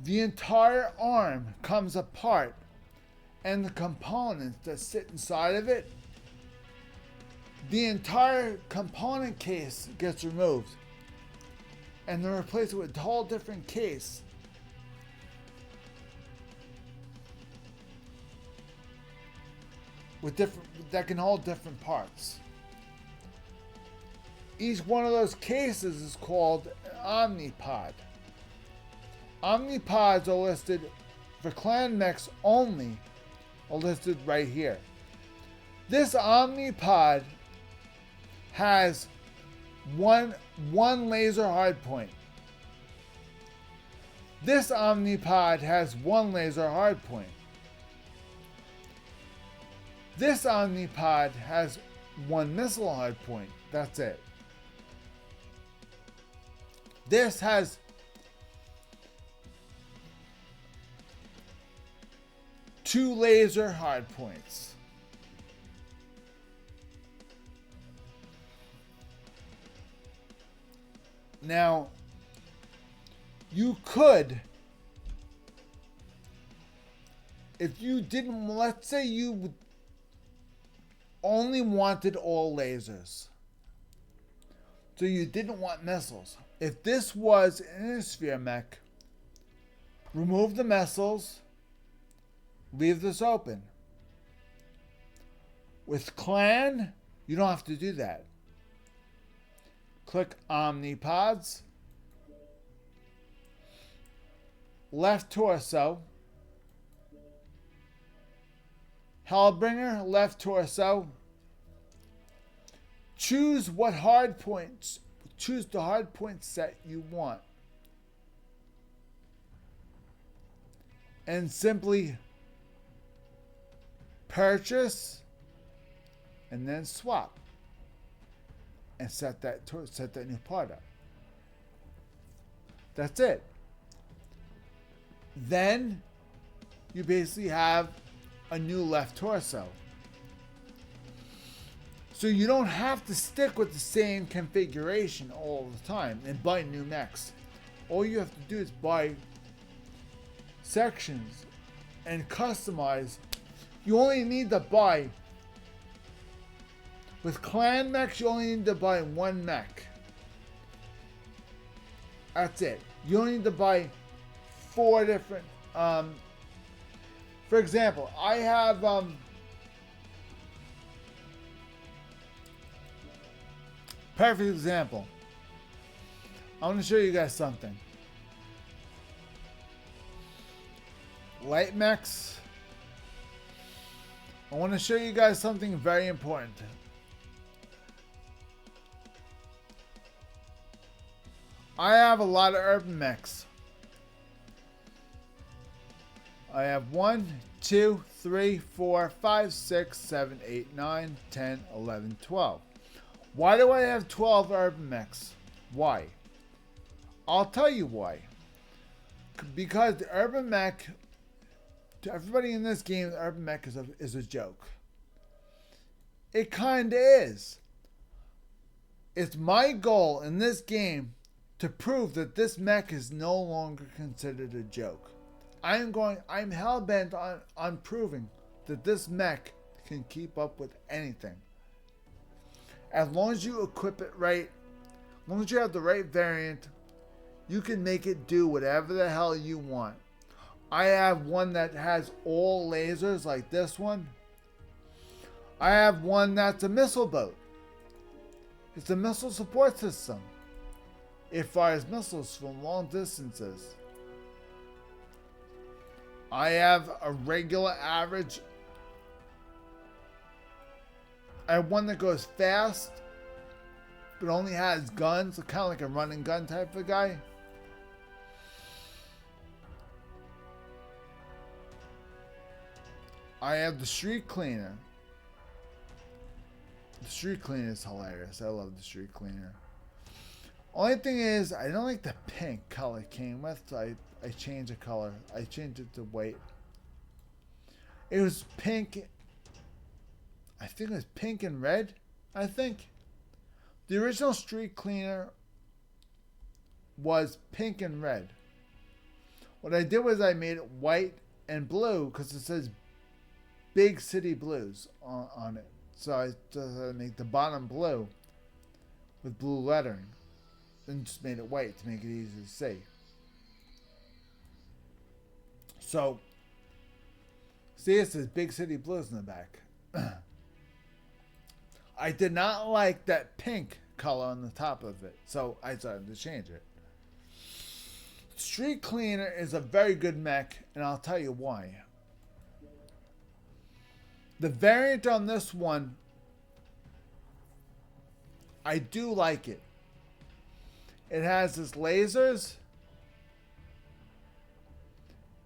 the entire arm comes apart and the components that sit inside of it, the entire component case gets removed and they're replaced with a whole different case. That can hold different parts. Each one of those cases is called an omnipod. Omnipods are listed for clan mechs only, are listed right here. This omnipod has one laser hardpoint. This omnipod has one laser hardpoint. This Omnipod has one missile hardpoint. That's it. This has two laser hardpoints. Now, you could, if you didn't, let's say you only wanted all lasers. So you didn't want missiles. If this was an Innisphere mech, remove the missiles, leave this open. With Clan, you don't have to do that. Click Omnipods, left torso, Hellbringer, left torso. Choose what hard points, choose the hard point set you want. And simply purchase and then swap. And set that new part up. That's it. Then you basically have a new left torso. So you don't have to stick with the same configuration all the time and buy new mechs. All you have to do is buy sections and customize. You only need to buy, with Clan mechs, you only need to buy one mech. That's it. You only need to buy 4 different, for example, I have, perfect example. I want to show you guys something. Light mechs. I want to show you guys something very important. I have a lot of urban mechs. I have 1, 2, 3, 4, 5, 6, 7, 8, 9, 10, 11, 12. Why do I have 12 urban mechs? Why? I'll tell you why. Because the urban mech, to everybody in this game, the urban mech is a joke. It kinda is. It's my goal in this game to prove that this mech is no longer considered a joke. I'm hell-bent on proving that this mech can keep up with anything. As long as you equip it right, as long as you have the right variant, you can make it do whatever the hell you want. I have one that has all lasers like this one. I have one that's a missile boat. It's a missile support system. It fires missiles from long distances. I have a regular average. I have one that goes fast, but only has guns, kind of like a run and gun type of guy. I have the street cleaner. The street cleaner is hilarious. I love the street cleaner. Only thing is, I don't like the pink color it came with, so I changed the color. I changed it to white. It was pink. I think it was pink and red, I think. The original street cleaner was pink and red. What I did was I made it white and blue because it says Big City Blues on it. So I just made the bottom blue with blue lettering. And just made it white to make it easy to see. So, see, it says Big City Blues in the back. I did not like that pink color on the top of it, so I decided to change it. Street Cleaner is a very good mech, and I'll tell you why. The variant on this one, I do like it. It has its lasers,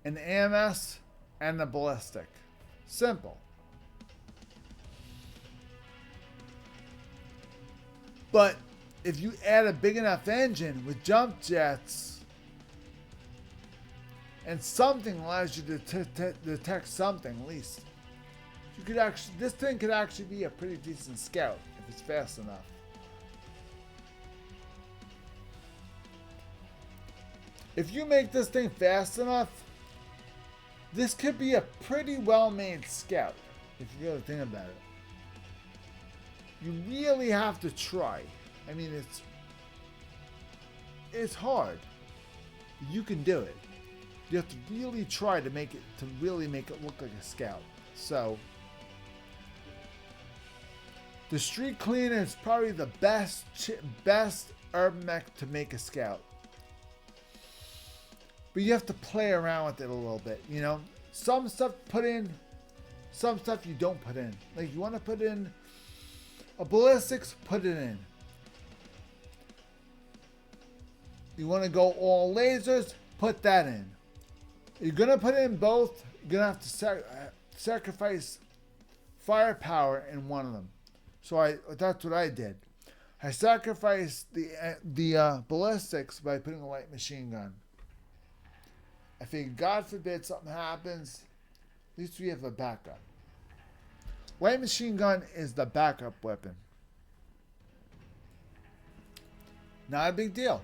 an AMS, and a ballistic. Simple. But if you add a big enough engine with jump jets and something allows you to detect something at least, you could actually, this thing could actually be a pretty decent scout if it's fast enough. If you make this thing fast enough, this could be a pretty well-made scout, if you really think about it. You really have to try. I mean, it's hard. You can do it. You have to really try to make it, really make it look like a scout. So, the Street Cleaner is probably the best urban mech to make a scout. But you have to play around with it a little bit, you know? Some stuff put in, some stuff you don't put in. Like, you want to put in a ballistics, put it in. You want to go all lasers, put that in. You're going to put in both, you're going to have to sacrifice firepower in one of them. So that's what I did. I sacrificed the ballistics by putting a light machine gun. I figured, God forbid something happens, at least we have a backup. Light machine gun is the backup weapon. Not a big deal.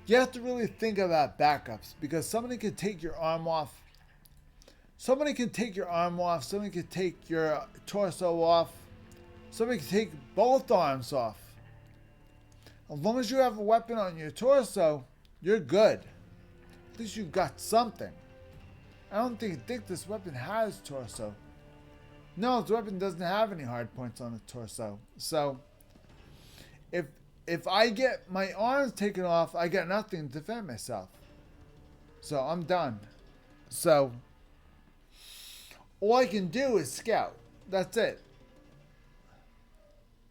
You have to really think about backups because somebody could take your arm off. Somebody can take your arm off. Somebody could take your torso off. Somebody can take both arms off. As long as you have a weapon on your torso, you're good. At least you've got something. I don't think this weapon has torso. No, this weapon doesn't have any hard points on the torso. So, if I get my arms taken off, I got nothing to defend myself. So I'm done. So all I can do is scout. That's it.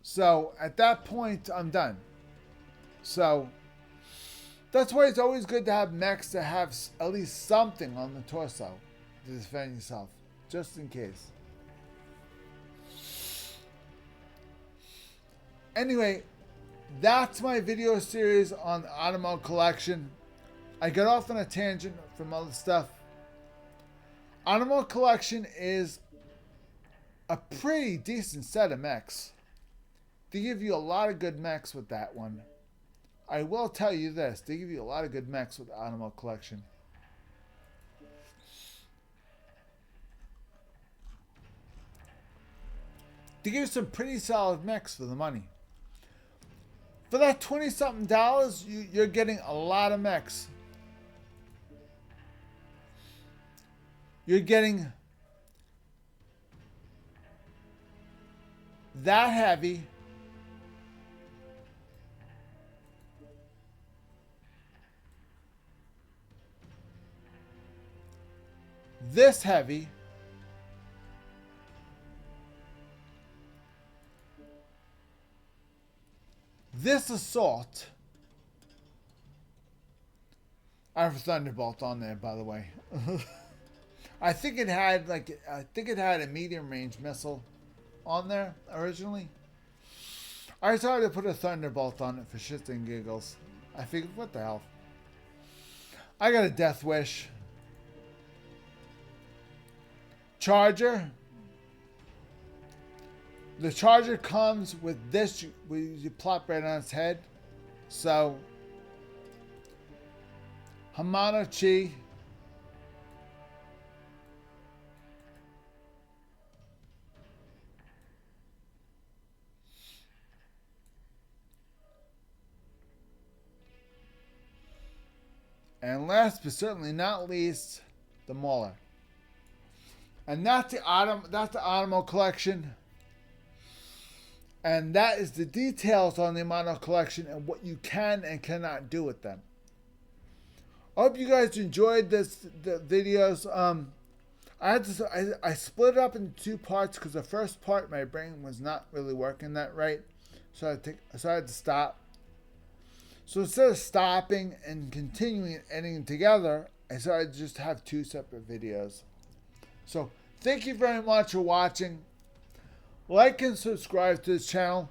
So at that point, I'm done. So that's why it's always good to have mechs that have at least something on the torso to defend yourself, just in case. Anyway, that's my video series on the OTMO collection. I got off on a tangent from other stuff. OTMO collection is a pretty decent set of mechs. They give you a lot of good mechs with that one. I will tell you this, they give you a lot of good mechs with the OTMO collection. They give you some pretty solid mechs for the money. For that $20-something, you're getting a lot of mechs. You're getting that heavy. This heavy. This assault. I have a Thunderbolt on there, by the way. I think it had a medium range missile on there originally. I decided to put a Thunderbolt on it for shits and giggles. I figured, what the hell? I got a Death Wish. Charger. The Charger comes with this, you plop right on its head. So, Hamano Chi. And last but certainly not least, the Mauler. And that's the OTMO collection. And that is the details on the OTMO collection and what you can and cannot do with them. I hope you guys enjoyed the videos. I split it up into two parts because the first part my brain was not really working that right, so I had to stop. So instead of stopping and continuing and editing together, I decided to just have two separate videos. So thank you very much for watching. Like and subscribe to this channel.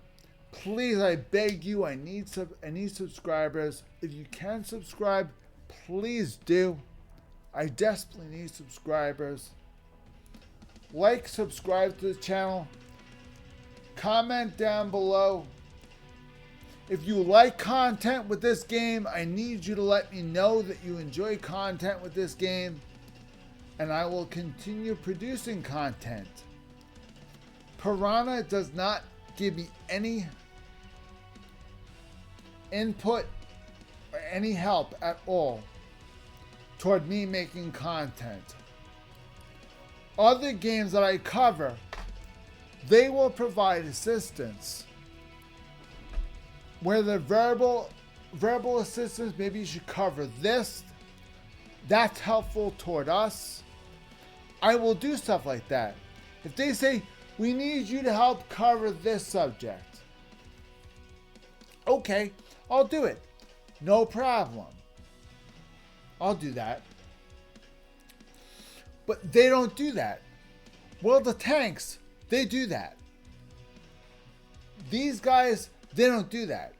Please, I beg you, I need subscribers. If you can subscribe, please do. I desperately need subscribers. Like, subscribe to the channel. Comment down below. If you like content with this game, I need you to let me know that you enjoy content with this game, and I will continue producing content. Piranha does not give me any input or any help at all toward me making content. Other games that I cover, they will provide assistance. Where the verbal assistance, maybe you should cover this. That's helpful toward us. I will do stuff like that. If they say, we need you to help cover this subject, okay, I'll do it. No problem. I'll do that. But they don't do that. Well, the tanks, they do that. These guys, they don't do that.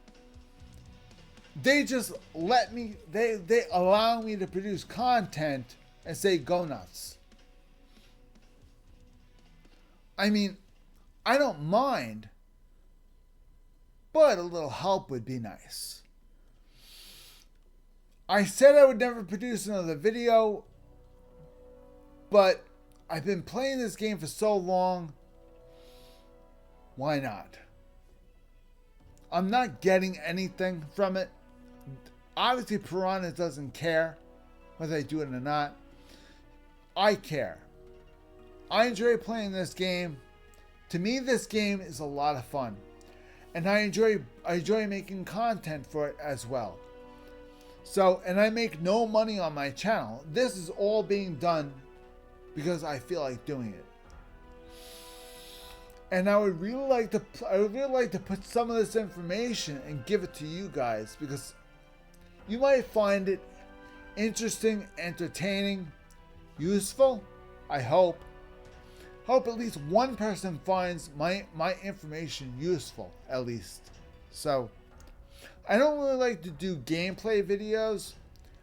They just let me, they allow me to produce content and say, go nuts. I mean, I don't mind, but a little help would be nice. I said I would never produce another video, but I've been playing this game for so long. Why not? I'm not getting anything from it. Obviously, Piranha doesn't care whether I do it or not. I care. I enjoy playing this game. To me, this game is a lot of fun. And I enjoy making content for it as well. So, and I make no money on my channel. This is all being done because I feel like doing it. And I would really like to put some of this information and give it to you guys, because you might find it interesting, entertaining, useful. I hope at least one person finds my information useful, at least. So, I don't really like to do gameplay videos.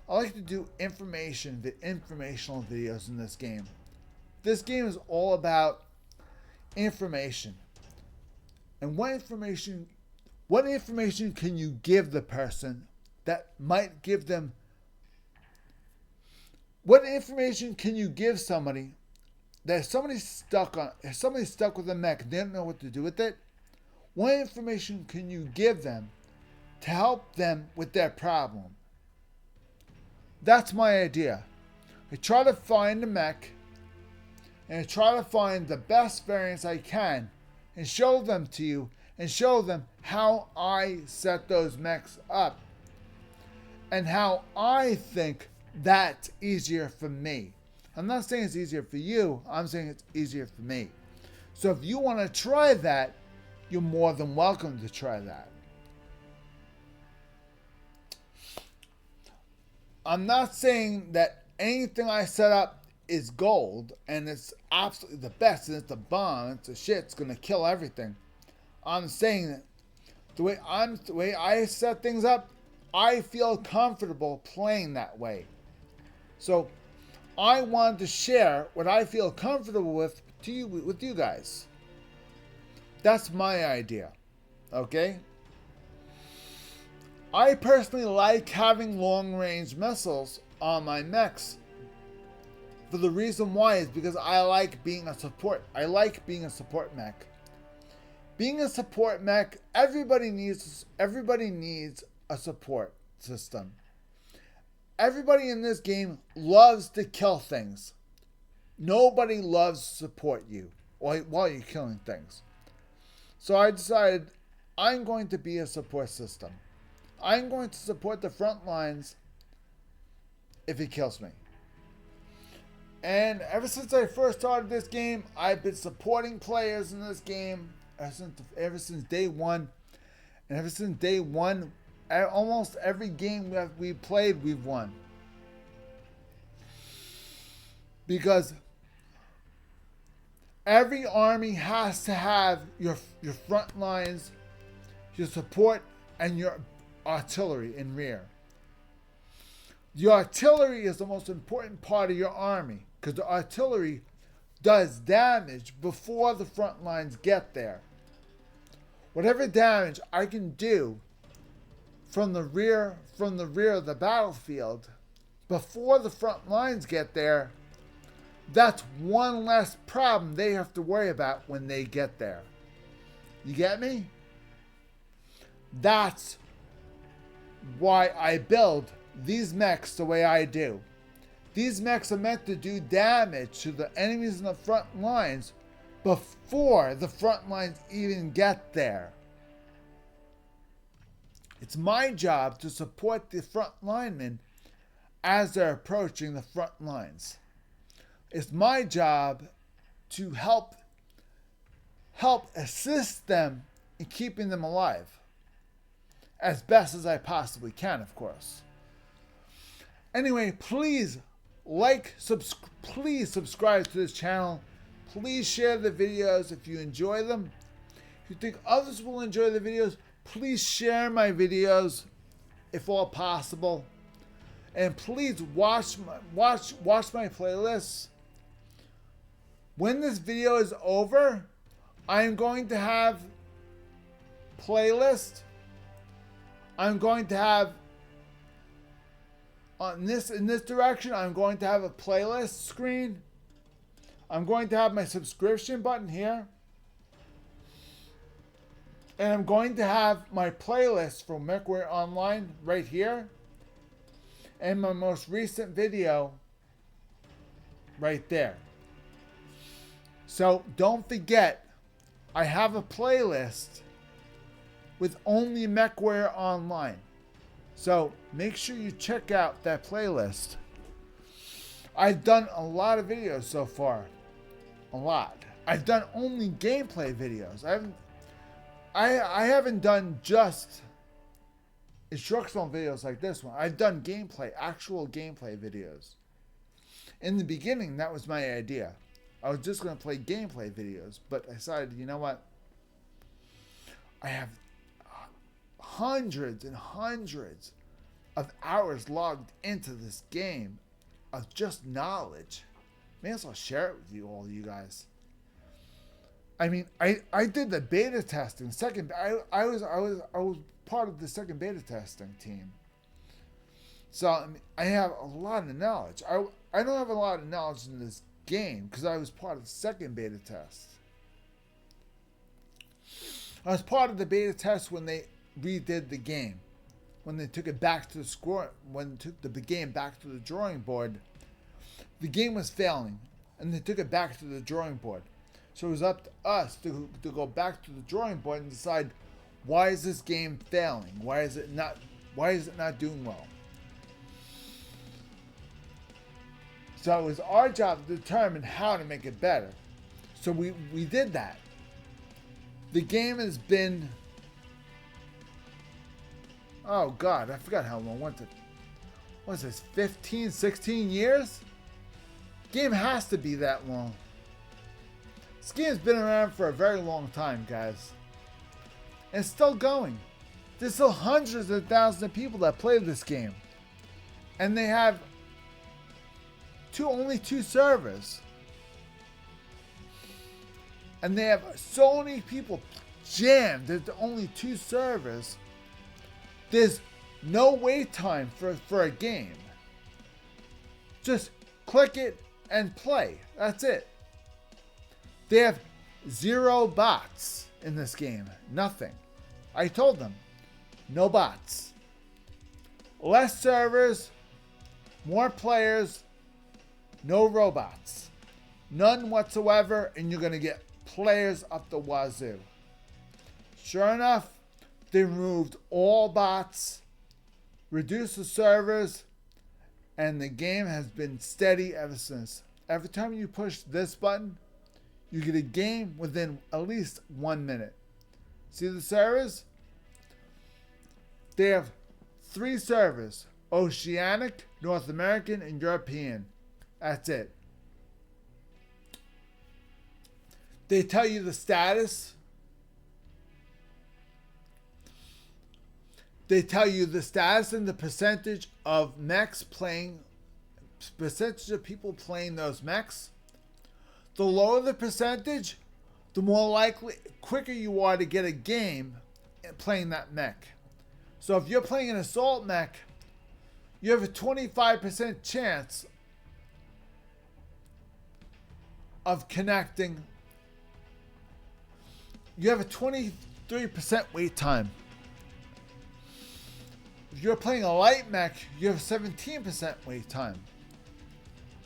I like to do informational videos in this game. This game is all about information. And what information can you give the person that might give them, what information can you give somebody that if somebody's stuck with a mech and they don't know what to do with it, what information can you give them to help them with their problem? That's my idea. I try to find a mech and I try to find the best variants I can and show them to you and show them how I set those mechs up and how I think that's easier for me. I'm not saying it's easier for you, I'm saying it's easier for me. So if you want to try that, you're more than welcome to try that. I'm not saying that anything I set up is gold and it's absolutely the best and it's a bomb, it's a shit, it's gonna kill everything. I'm saying that the way I set things up, I feel comfortable playing that way. So I wanted to share what I feel comfortable with you guys. That's my idea. Okay? I personally like having long-range missiles on my mechs. For the reason why is because I like being a support. I like being a support mech. Being a support mech, everybody needs a support system. Everybody in this game loves to kill things. Nobody loves to support you while you're killing things. So I decided I'm going to be a support system. I'm going to support the front lines if he kills me. And ever since I first started this game, I've been supporting players in this game ever since day one. And ever since day one, almost every game we played, we've won. Because every army has to have your front lines your support, and your artillery in rear. The artillery is the most important part of your army because the artillery does damage before the front lines get there. Whatever damage I can do from the rear of the battlefield before the front lines get there, that's one less problem they have to worry about when they get there. You get me? That's why I build these mechs the way I do. These mechs are meant to do damage to the enemies in the front lines before the front lines even get there. It's my job to support the front linemen as they're approaching the front lines. It's my job to help assist them in keeping them alive. As best as I possibly can, of course. Anyway, please please subscribe to this channel. Please share the videos if you enjoy them. If you think others will enjoy the videos, please share my videos if all possible. And please watch my playlists. When this video is over, I'm going to have playlist. I'm going to have in this direction, I'm going to have a playlist screen. I'm going to have my subscription button here. And I'm going to have my playlist from MECHWARRIOR Online right here. And my most recent video right there. So don't forget, I have a playlist with only MECHWARRIOR Online. So make sure you check out that playlist. I've done a lot of videos so far. A lot. I've done only gameplay videos. I haven't done just instructional videos like this one. I've done actual gameplay videos. In the beginning, that was my idea. I was just going to play gameplay videos, but I decided, you know what? I have hundreds and hundreds of hours logged into this game of just knowledge. May as well share it with all you guys. I mean, I did the beta testing. I was part of the second beta testing team. So I mean, I have a lot of knowledge. I don't have a lot of knowledge in this game because I was part of the second beta test. I was part of the beta test when they redid the game, when they took it back to the score, when they took the game back to the drawing board. The game was failing, and they took it back to the drawing board. So it was up to us to go back to the drawing board and decide, why is this game failing? Why is it not doing well? So it was our job to determine how to make it better. So we did that. The game has been, oh God, I forgot how long. What is this, 15, 16 years? Game has to be that long. This game's been around for a very long time, guys. And it's still going. There's still hundreds of thousands of people that play this game. And they have only two servers. And they have so many people jammed at only two servers. There's no wait time for a game. Just click it and play. That's it. They have 0 bots in this game. Nothing. I told them. No bots. Less servers. More players. No robots. None whatsoever. And you're going to get players up the wazoo. Sure enough, they removed all bots. Reduced the servers. And the game has been steady ever since. Every time you push this button, you get a game within at least 1 minute. See the servers? They have 3 servers. Oceanic, North American, and European. That's it. They tell you the status. They tell you the status and the percentage of mechs playing, percentage of people playing those mechs. The lower the percentage, the more likely, quicker you are to get a game playing that mech. So if you're playing an assault mech, you have a 25% chance of connecting. You have a 23% wait time. If you're playing a light mech, you have a 17% wait time.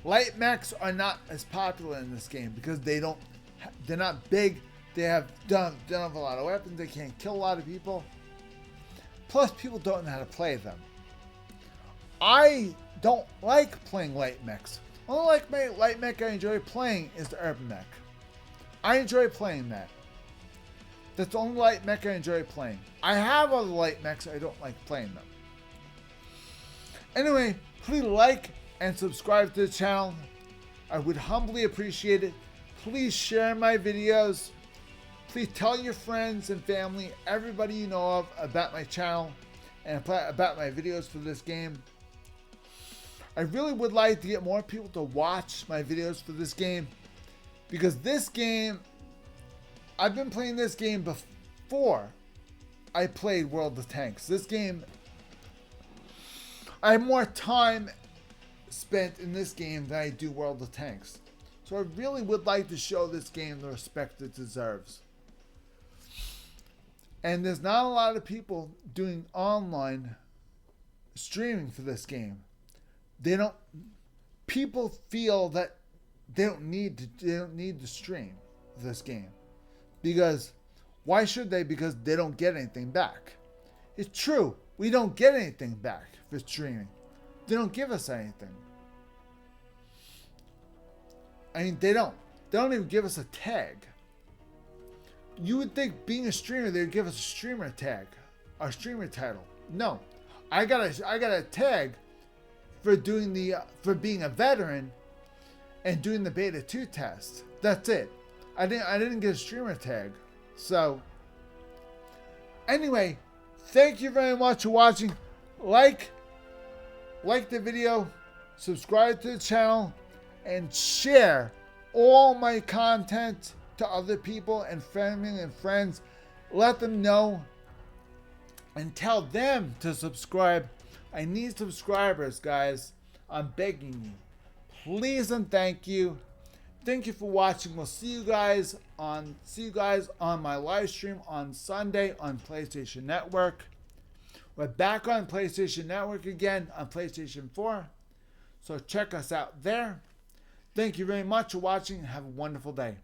Light mechs are not as popular in this game because they're not big. They don't have a lot of weapons. They can't kill a lot of people. Plus, people don't know how to play them. I don't like playing light mechs. Only light mech I enjoy playing is the urban mech. I enjoy playing that. That's the only light mech I enjoy playing. I have other light mechs. I don't like playing them. Anyway, please like and subscribe to the channel. I would humbly appreciate it. Please share my videos. Please tell your friends and family, everybody you know of, about my channel and about my videos for this game. I really would like to get more people to watch my videos for this game, because this game, I've been playing this game before I played World of Tanks. This game, I have more time spent in this game than I do World of Tanks. So I really would like to show this game the respect it deserves. And there's not a lot of people doing online streaming for this game. People feel that they don't need to stream this game. Because why should they? Because they don't get anything back. It's true. We don't get anything back for streaming. They don't give us anything. I mean, they don't. They don't even give us a tag. You would think being a streamer, they would give us a streamer tag, our streamer title. No, I got a tag for being a veteran and doing the beta 2 test. That's it. I didn't get a streamer tag. So anyway, thank you very much for watching. Like the video, subscribe to the channel, and share all my content to other people and family and friends. Let them know and tell them to subscribe. I need subscribers, guys. I'm begging you. Please and thank you. Thank you for watching. We'll see you guys on my live stream on Sunday on PlayStation Network. We're back on PlayStation Network again on PlayStation 4. So check us out there. Thank you very much for watching. Have a wonderful day.